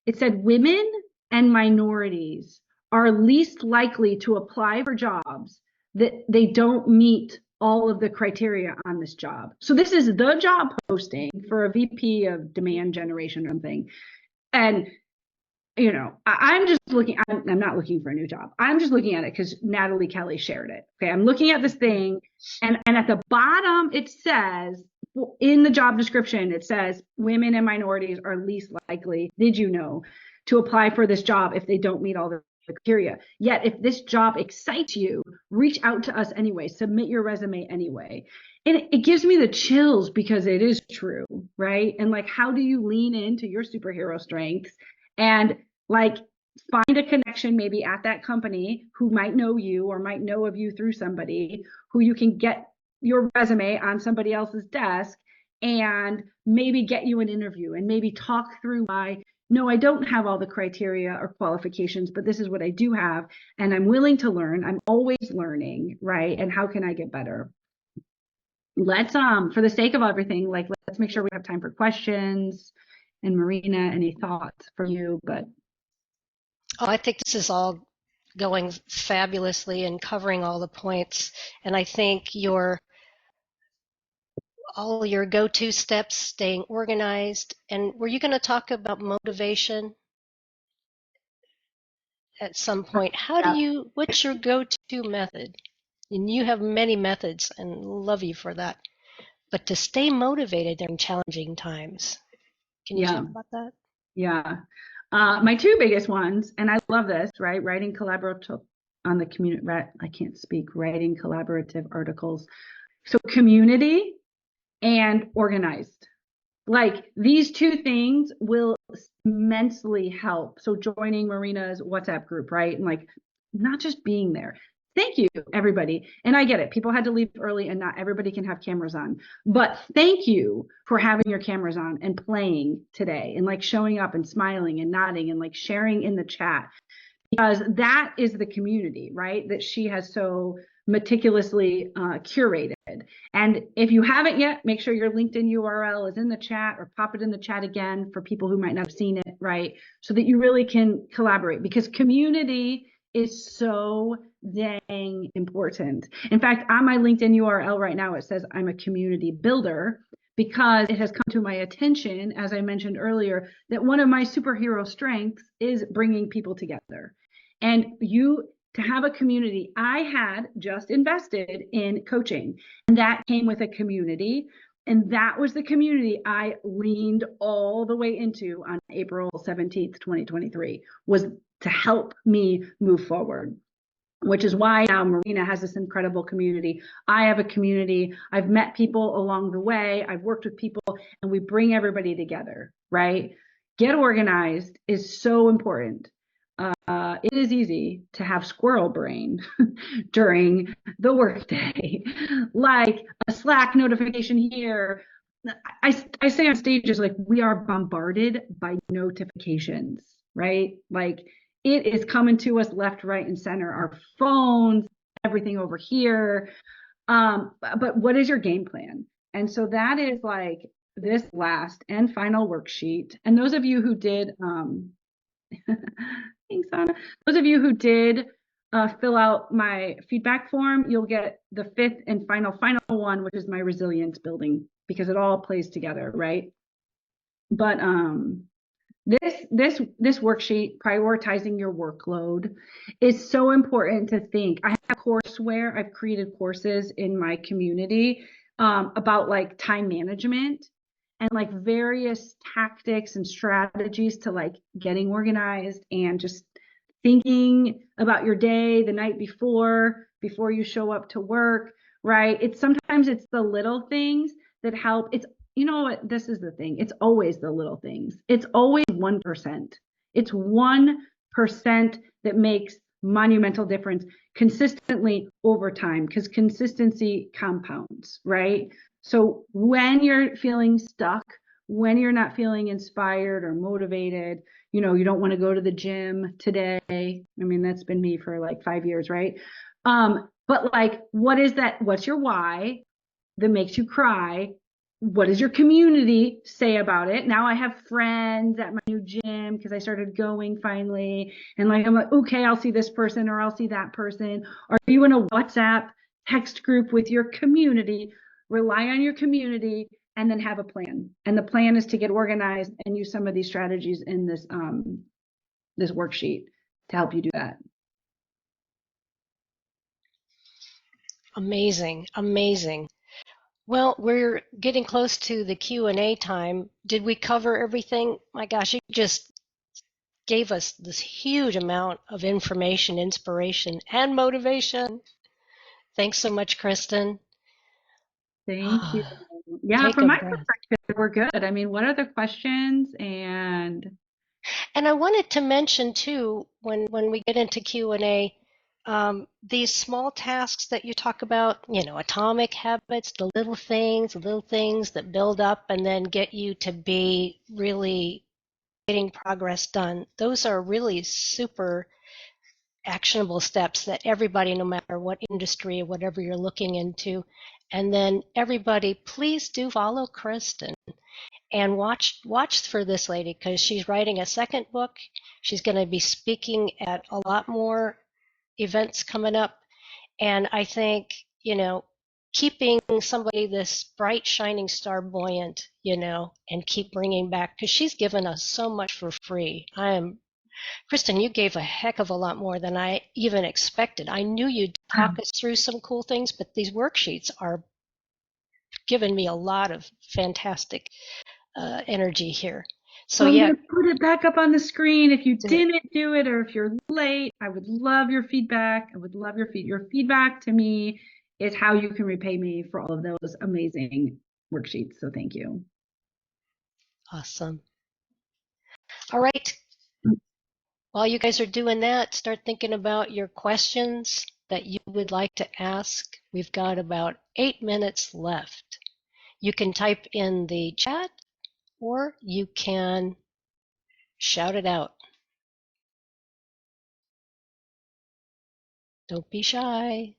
It said, women and minorities are least likely to apply for jobs that they don't meet all of the criteria on this job. So this is the job posting for a VP of demand generation or something. And I'm just looking, I'm not looking for a new job. I'm just looking at it because Natalie Kelly shared it. Okay, I'm looking at this thing, and at the bottom, it says, in the job description, it says, women and minorities are least likely, did you know, to apply for this job if they don't meet all the criteria. Yet, if this job excites you, reach out to us anyway, submit your resume anyway. And it gives me the chills because it is true, right? And like, how do you lean into your superhero strengths and like find a connection maybe at that company who might know you or might know of you through somebody who you can get your resume on somebody else's desk and maybe get you an interview and maybe talk through why, no, I don't have all the criteria or qualifications, but this is what I do have, and I'm willing to learn. I'm always learning, right? And how can I get better? Let's for the sake of everything, like, let's make sure we have time for questions. And Marina, any thoughts from you? But I think this is all going fabulously and covering all the points. And I think all your go-to steps, staying organized. And were you going to talk about motivation at some point? What's your go-to method? And you have many methods and love you for that. But to stay motivated during challenging times, can you talk about that? Yeah. My two biggest ones, and I love this, right? Writing collaborative on the community, I can't speak, writing collaborative articles. So community and organized. Like these two things will immensely help. So joining Marina's WhatsApp group, right? And like not just being there. Thank you, everybody. And I get it. People had to leave early and not everybody can have cameras on. But thank you for having your cameras on and playing today and like showing up and smiling and nodding and like sharing in the chat. Because that is the community, right? That she has so meticulously curated. And if you haven't yet, make sure your LinkedIn URL is in the chat or pop it in the chat again for people who might not have seen it, right? So that you really can collaborate because community is so dang important. In fact, on my LinkedIn URL right now, it says I'm a community builder because it has come to my attention, as I mentioned earlier, that one of my superhero strengths is bringing people together. And to have a community, I had just invested in coaching, and that came with a community. And that was the community I leaned all the way into on April 17th, 2023, was to help me move forward. Which is why now Marina has this incredible community. I have a community. I've met people along the way. I've worked with people, and we bring everybody together, right? Get organized is so important. It is easy to have squirrel brain during the workday, like a Slack notification here. I say on stages, like we are bombarded by notifications, right? Like it is coming to us left, right, and center. Our phones, everything over here. But what is your game plan? And so that is like this last and final worksheet. And those of you who did, thanks, Anna. Those of you who did fill out my feedback form, you'll get the fifth and final one, which is my resilience building, because it all plays together, right? But this worksheet, prioritizing your workload, is so important to think. I have courseware. I've created courses in my community about like time management and like various tactics and strategies to like getting organized and just thinking about your day the night before you show up to work, right? Sometimes it's the little things that help. It's, you know what, this is the thing. It's always the little things. It's always 1%. It's 1% that makes monumental difference consistently over time, because consistency compounds, right? So when you're feeling stuck, when you're not feeling inspired or motivated, you don't want to go to the gym today. I mean, that's been me for like 5 years, right? But like, what's your why that makes you cry? What does your community say about it? Now I have friends at my new gym because I started going finally. And like, I'm like, okay, I'll see this person or I'll see that person. Are you in a WhatsApp text group with your community? Rely on your community and then have a plan. And the plan is to get organized and use some of these strategies in this worksheet to help you do that. Amazing, amazing. Well, we're getting close to the Q&A time. Did we cover everything? My gosh, you just gave us this huge amount of information, inspiration, and motivation. Thanks so much, Kristin. Thank you. Yeah, Take from a my breath. perspective, we're good. I mean, what are the questions? And I wanted to mention too, when we get into Q&A, these small tasks that you talk about, atomic habits, the little things that build up and then get you to be really getting progress done. Those are really super actionable steps that everybody, no matter what industry or whatever you're looking into. And then everybody, please do follow Kristin and watch for this lady, because she's writing a second book. She's going to be speaking at a lot more events coming up. And I think, keeping somebody this bright, shining star buoyant, and keep bringing back, because she's given us so much for free. Kristin, you gave a heck of a lot more than I even expected. I knew you'd talk us through some cool things, but these worksheets are giving me a lot of fantastic energy here. So I'm yeah, going to put it back up on the screen. If you do it. didn't do it, or if you're late, I would love your feedback. I would love your feedback to me is how you can repay me for all of those amazing worksheets. So thank you. Awesome. All right. While you guys are doing that, start thinking about your questions that you would like to ask. We've got about 8 minutes left. You can type in the chat or you can shout it out. Don't be shy.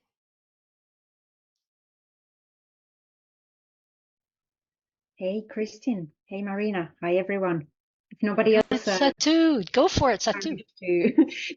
Hey, Kristin. Hey, Marina. Hi, everyone. If nobody else Satu, go for it, Satu.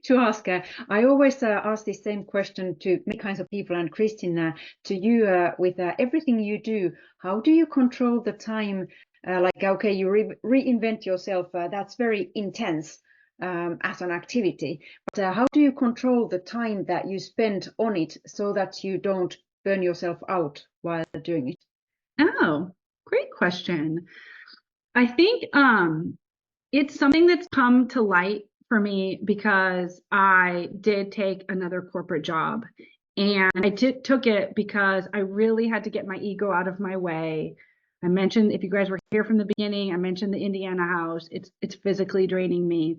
to ask, I always ask the same question to many kinds of people, and Kristin, to you, with everything you do, how do you control the time? Like, okay, you reinvent yourself. That's very intense as an activity. But how do you control the time that you spend on it so that you don't burn yourself out while doing it? Oh, great question. I think it's something that's come to light for me because I did take another corporate job, and I took it because I really had to get my ego out of my way. I mentioned, if you guys were here from the beginning, I mentioned the Indiana house. It's physically draining me.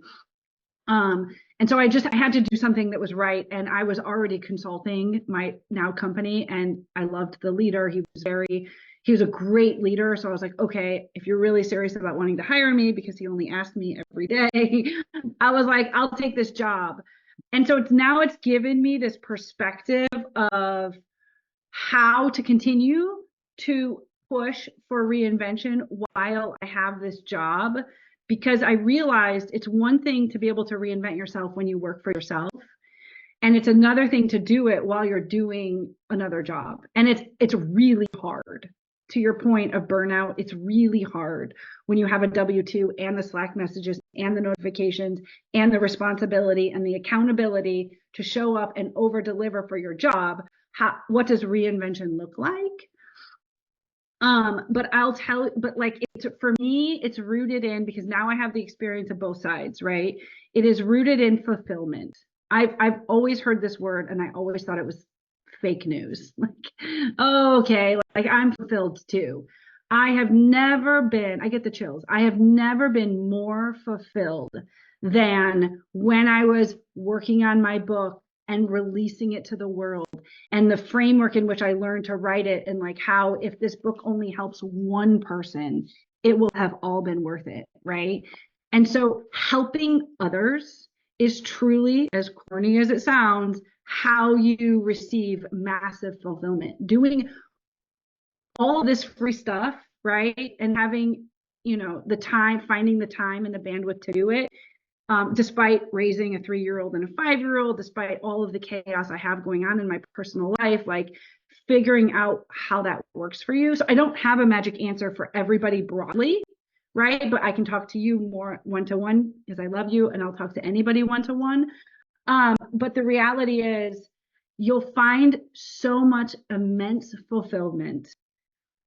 And so I had to do something that was right. And I was already consulting my now company, and I loved the leader. He was a great leader. So I was like, okay, if you're really serious about wanting to hire me, because he only asked me every day, I was like, I'll take this job. And so it's given me this perspective of how to continue to push for reinvention while I have this job, because I realized it's one thing to be able to reinvent yourself when you work for yourself, and it's another thing to do it while you're doing another job. And it's really hard. To your point of burnout, it's really hard when you have a W-2 and the Slack messages and the notifications and the responsibility and the accountability to show up and over deliver for your job. What does reinvention look like? But for me, it's rooted in, because now I have the experience of both sides, right? It is rooted in fulfillment. I've always heard this word, and I always thought it was fake news. Like, oh, okay, like I'm fulfilled too. I get the chills. I have never been more fulfilled than when I was working on my book and releasing it to the world, and the framework in which I learned to write it, and like how if this book only helps one person, it will have all been worth it, right? And so helping others is truly, as corny as it sounds, how you receive massive fulfillment. Doing all this free stuff, right? And having, the time, finding the time and the bandwidth to do it, despite raising a 3-year-old and a 5-year-old, despite all of the chaos I have going on in my personal life, like figuring out how that works for you. So I don't have a magic answer for everybody broadly, right? But I can talk to you more one-to-one because I love you, and I'll talk to anybody one-to-one. But the reality is, you'll find so much immense fulfillment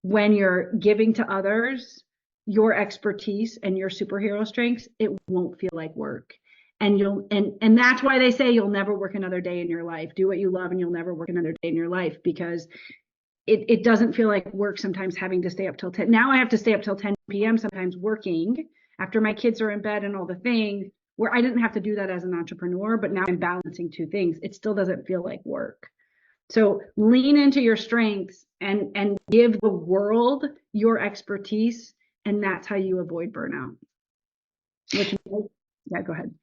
when you're giving to others your expertise and your superhero strengths. It won't feel like work. And that's why they say you'll never work another day in your life. Do what you love and you'll never work another day in your life, because it doesn't feel like work sometimes having to stay up till 10. Now I have to stay up till 10 p.m. sometimes working after my kids are in bed and all the things, where I didn't have to do that as an entrepreneur, but now I'm balancing two things. It still doesn't feel like work. So lean into your strengths and give the world your expertise, and that's how you avoid burnout. Yeah, go ahead.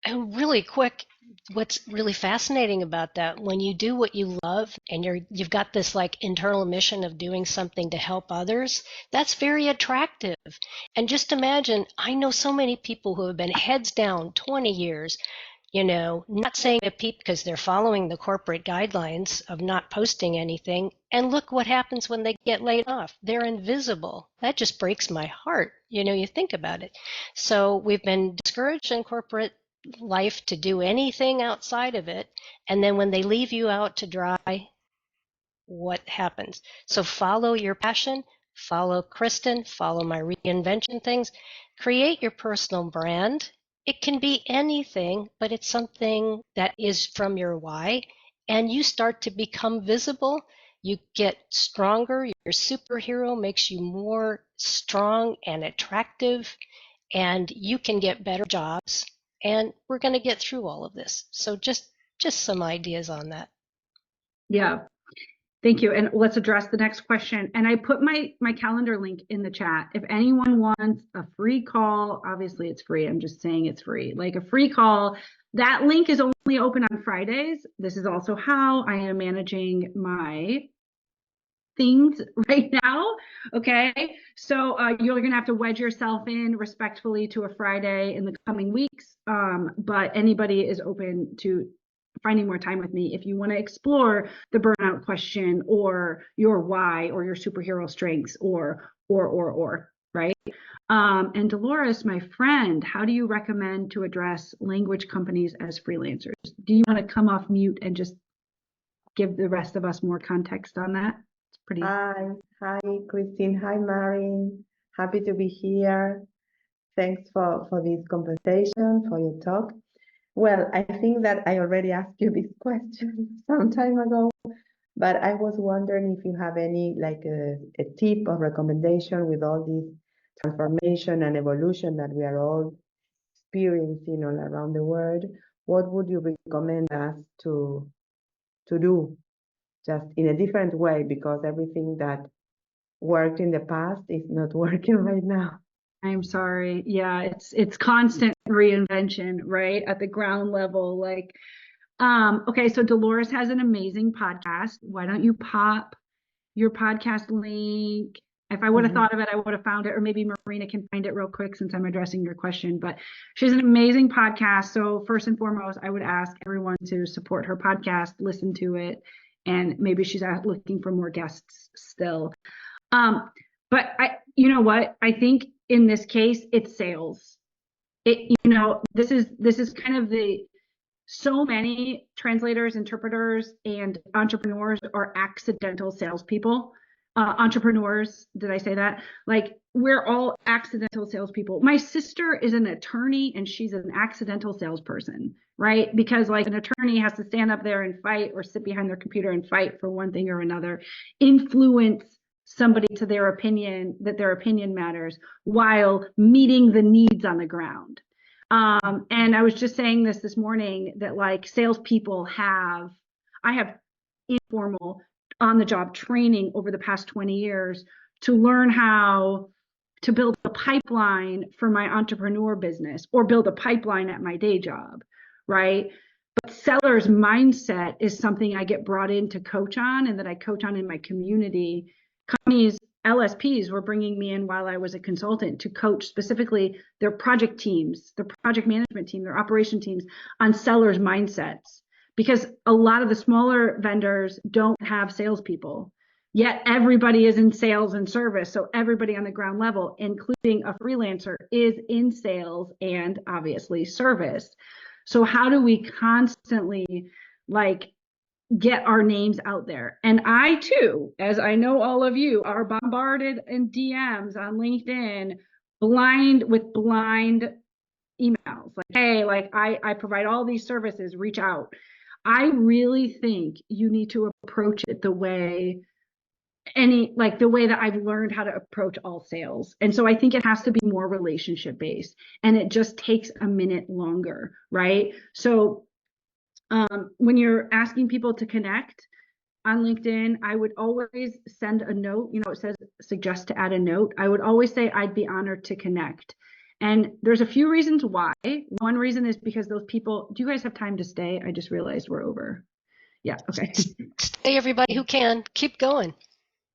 And really quick, what's really fascinating about that, when you do what you love and you've got this like internal mission of doing something to help others, that's very attractive. And just imagine, I know so many people who have been heads down 20 years, not saying a peep because they're following the corporate guidelines of not posting anything. And look what happens when they get laid off. They're invisible. That just breaks my heart. You think about it. So we've been discouraged in corporate life to do anything outside of it. And then when they leave you out to dry, what happens? So follow your passion, follow Kristin, follow my reinvention things, create your personal brand. It can be anything, but it's something that is from your why, and you start to become visible. You get stronger. Your superhero makes you more strong and attractive, and you can get better jobs. And we're going to get through all of this. So just some ideas on that. Yeah. Thank you. And let's address the next question. And I put my calendar link in the chat. If anyone wants a free call, obviously it's free. I'm just saying it's free. Like a free call, that link is only open on Fridays. This is also how I am managing my things right now. Okay. So you're going to have to wedge yourself in respectfully to a Friday in the coming weeks. But anybody is open to finding more time with me if you want to explore the burnout question or your why or your superhero strengths or right. And Dolores, my friend, how do you recommend to address language companies as freelancers? Do you want to come off mute and just give the rest of us more context on that? It's pretty. Hi, Kristin. Hi, Marin. Happy to be here. Thanks for this conversation, for your talk. Well, I think that I already asked you this question some time ago, but I was wondering if you have any like a tip or recommendation with all this transformation and evolution that we are all experiencing all around the world. What would you recommend us to do just in a different way, because everything that worked in the past is not working right now? I'm sorry. Yeah, it's constant reinvention, right? At the ground level. Like, okay, so Dolores has an amazing podcast. Why don't you pop your podcast link? If I would have thought of it, I would have found it, or maybe Marina can find it real quick since I'm addressing your question. But she has an amazing podcast. So first and foremost, I would ask everyone to support her podcast, listen to it, and maybe she's looking for more guests still. But you know what? I think in this case, it's sales. This is kind of so many translators, interpreters, and entrepreneurs are accidental salespeople. Entrepreneurs, did I say that? Like, we're all accidental salespeople. My sister is an attorney and she's an accidental salesperson, right? Because like an attorney has to stand up there and fight, or sit behind their computer and fight for one thing or another, influence somebody to their opinion, that their opinion matters, while meeting the needs on the ground. And I was just saying this morning that like salespeople I have informal on-the-job training over the past 20 years to learn how to build a pipeline for my entrepreneur business, or build a pipeline at my day job, right? But seller's mindset is something I get brought in to coach on, and that I coach on in my community. Companies, LSPs were bringing me in while I was a consultant to coach specifically their project teams, their project management team, their operation teams on sellers' mindsets. Because a lot of the smaller vendors don't have salespeople, yet everybody is in sales and service. So everybody on the ground level, including a freelancer, is in sales and obviously service. So how do we constantly like get our names out there? And I too, as I know all of you, are bombarded in DMs on LinkedIn, blind emails like, hey, like I provide all these services, reach out. I really think you need to approach it the way that I've learned how to approach all sales. And so I think it has to be more relationship based, and it just takes a minute longer, right? So when you're asking people to connect on LinkedIn, I would always send a note. It says suggest to add a note. I would always say I'd be honored to connect. And there's a few reasons why. One reason is because those people, do you guys have time to stay? I just realized we're over. Yeah, okay. Stay, everybody who can. Keep going.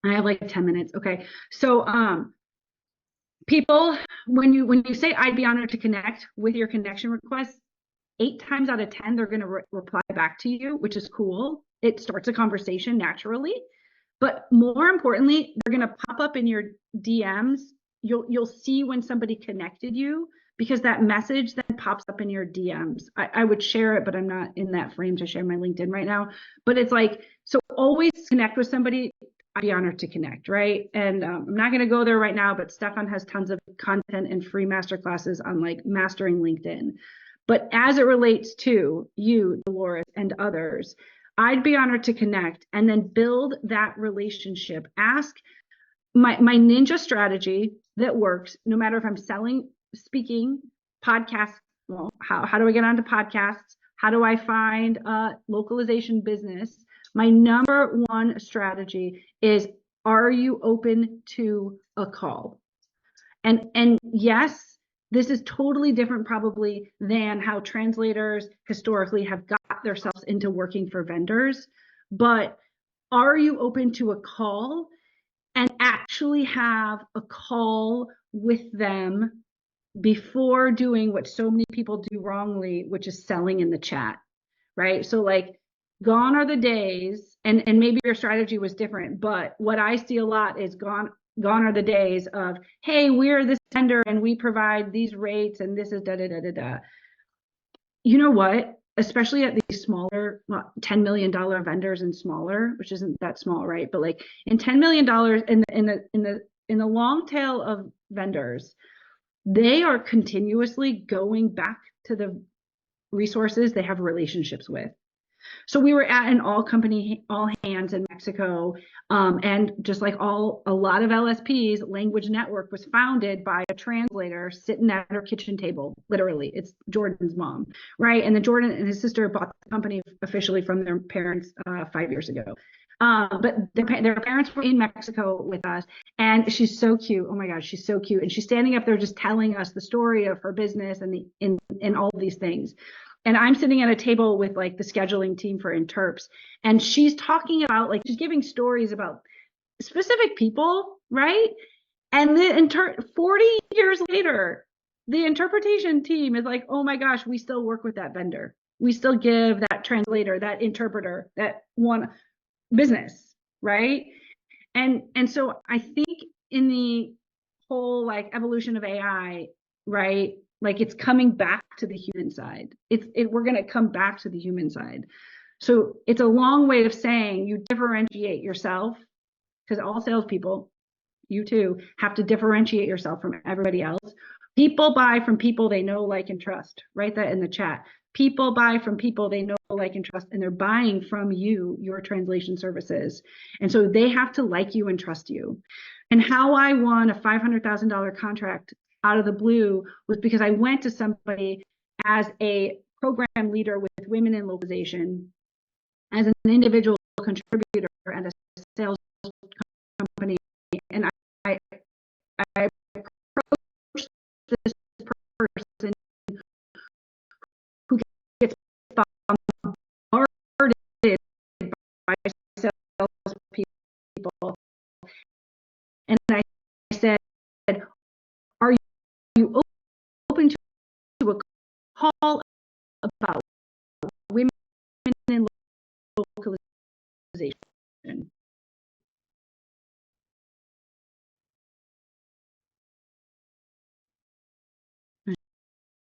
I have like 10 minutes. Okay. So people, when you say I'd be honored to connect with your connection request, 8 times out of 10, they're going to reply back to you, which is cool. It starts a conversation naturally. But more importantly, they're going to pop up in your DMs. You'll see when somebody connected you, because that message then pops up in your DMs. I would share it, but I'm not in that frame to share my LinkedIn right now. But it's like, so always connect with somebody. I'd be honored to connect, right? And I'm not going to go there right now, but Stefan has tons of content and free masterclasses on like mastering LinkedIn. But as it relates to you, Dolores, and others, I'd be honored to connect and then build that relationship. Ask my ninja strategy that works, no matter if I'm selling, speaking, podcasts. Well, how do I get onto podcasts? How do I find a localization business? My number one strategy is, are you open to a call? And yes, this is totally different probably than how translators historically have got themselves into working for vendors. But are you open to a call and actually have a call with them before doing what so many people do wrongly, which is selling in the chat, right? So like, gone are the days, and maybe your strategy was different, but what I see a lot is gone are the days of, hey, we're this vendor and we provide these rates and this is da da da da da. You know what? Especially at these smaller, $10 million vendors and smaller, which isn't that small, right? But like in $10 million in the long tail of vendors, they are continuously going back to the resources they have relationships with. So we were at an all hands in Mexico, and just like a lot of LSPs, Language Network was founded by a translator sitting at her kitchen table. Literally, it's Jordan's mom, right? And then Jordan and his sister bought the company officially from their parents 5 years ago. But their parents were in Mexico with us, and she's so cute. Oh my gosh, she's so cute, and she's standing up there just telling us the story of her business and all of these things. And I'm sitting at a table with like the scheduling team for Interps, and she's talking about, like, she's giving stories about specific people, right? And then 40 years later, the interpretation team is like, oh my gosh, we still work with that vendor. We still give that translator, that interpreter, that one business, right? And so I think in the whole like evolution of AI, right? Like, it's coming back to the human side. We're going to come back to the human side. So it's a long way of saying you differentiate yourself, because all salespeople, you too, have to differentiate yourself from everybody else. People buy from people they know, like, and trust. Write that in the chat. People buy from people they know, like, and trust, and they're buying from you, your translation services. And so they have to like you and trust you. And how I won a $500,000 contract out of the blue was because I went to somebody as a program leader with women in localization, as an individual contributor at a sales company, and I approached this person who gets bombarded by salespeople, and I said, "Are you open to a call about women in localization?"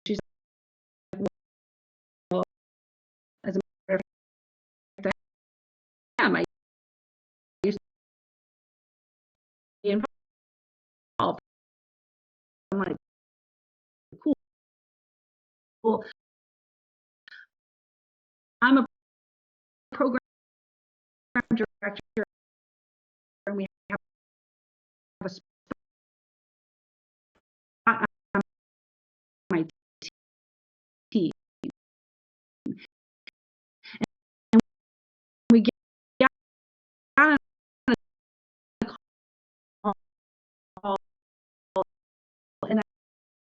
She's like, "Well, as a matter of fact, I used to be involved." I'm like, cool. Well, I'm a program director, and we have a spot on my team. And we get on a call, and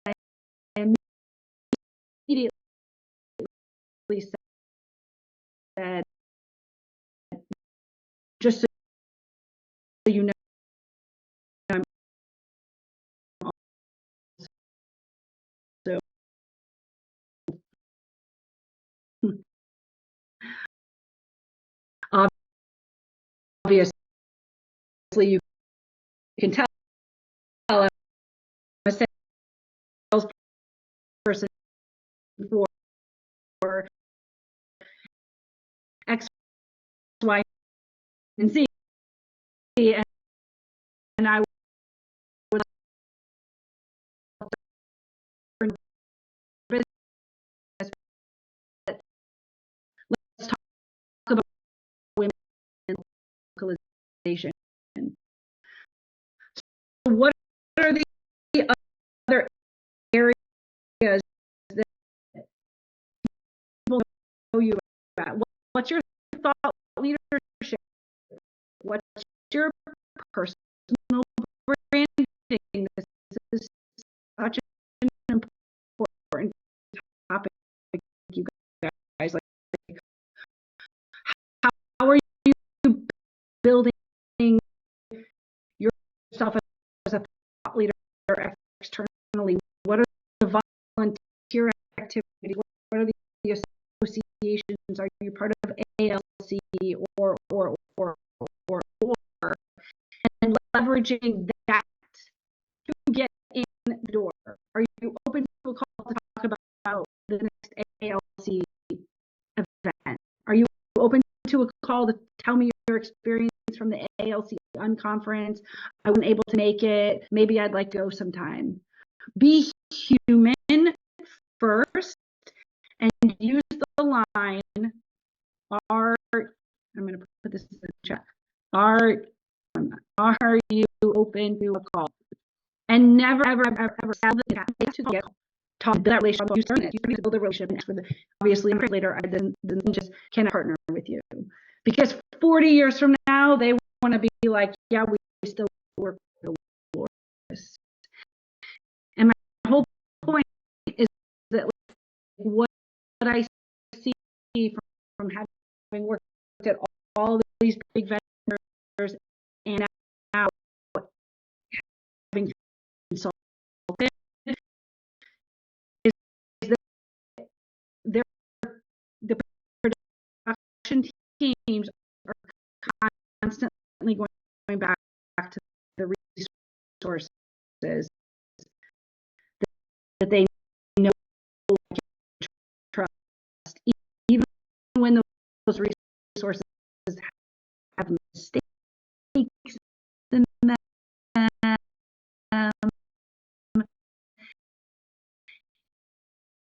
I immediately said, just so you know, I'm also obviously you can tell I'm a salesperson for X, Y, and Z, and I would business. Let's talk about women localization. So what are the other areas that people know you at? What's your thought leadership? What's your personal branding? This is such an important topic, you guys. Like, how are you building yourself as a thought leader externally? What are the volunteer activities? What are the associations? Are you part of ALC or and leveraging that to get in the door? Are you open to a call to talk about the next ALC event? Are you open to a call to tell me your experience from the ALC unconference? I wasn't able to make it. Maybe I'd like to go sometime. Be human first and use the line, I'm going to put this in the chat. Are you open to a call? And never, ever sell the to get talk to that relationship. You start it. You build a relationship. Obviously, later, then just can I partner with you? Because 40 years from now, they want to be like, yeah, we still work with the Lord. And my whole point is that what I see from having worked at all these big vendors and now having consulted is that the production teams are constantly going back to the resources that they know and trust, even when those resources have mistakes in them,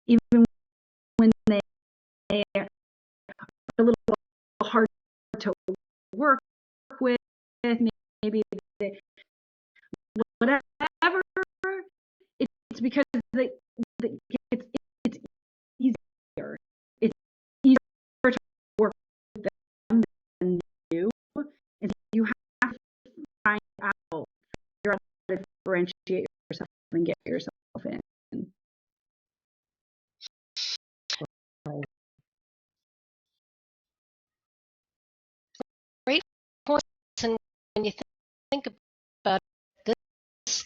even when they are a little hard to work with, maybe they, whatever, it's because it's easier. It's easier to work with them than you, and you have to find out, figure out how to differentiate yourself and get yourself in. Great points. And when you think about it, this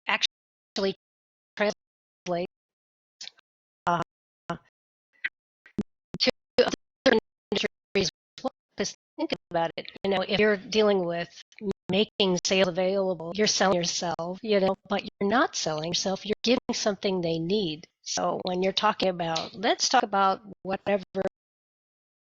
actually translates to other industries. Because think about it, if you're dealing with making sales available, you're selling yourself, but you're not selling yourself, you're giving something they need. So when you're talking about, let's talk about whatever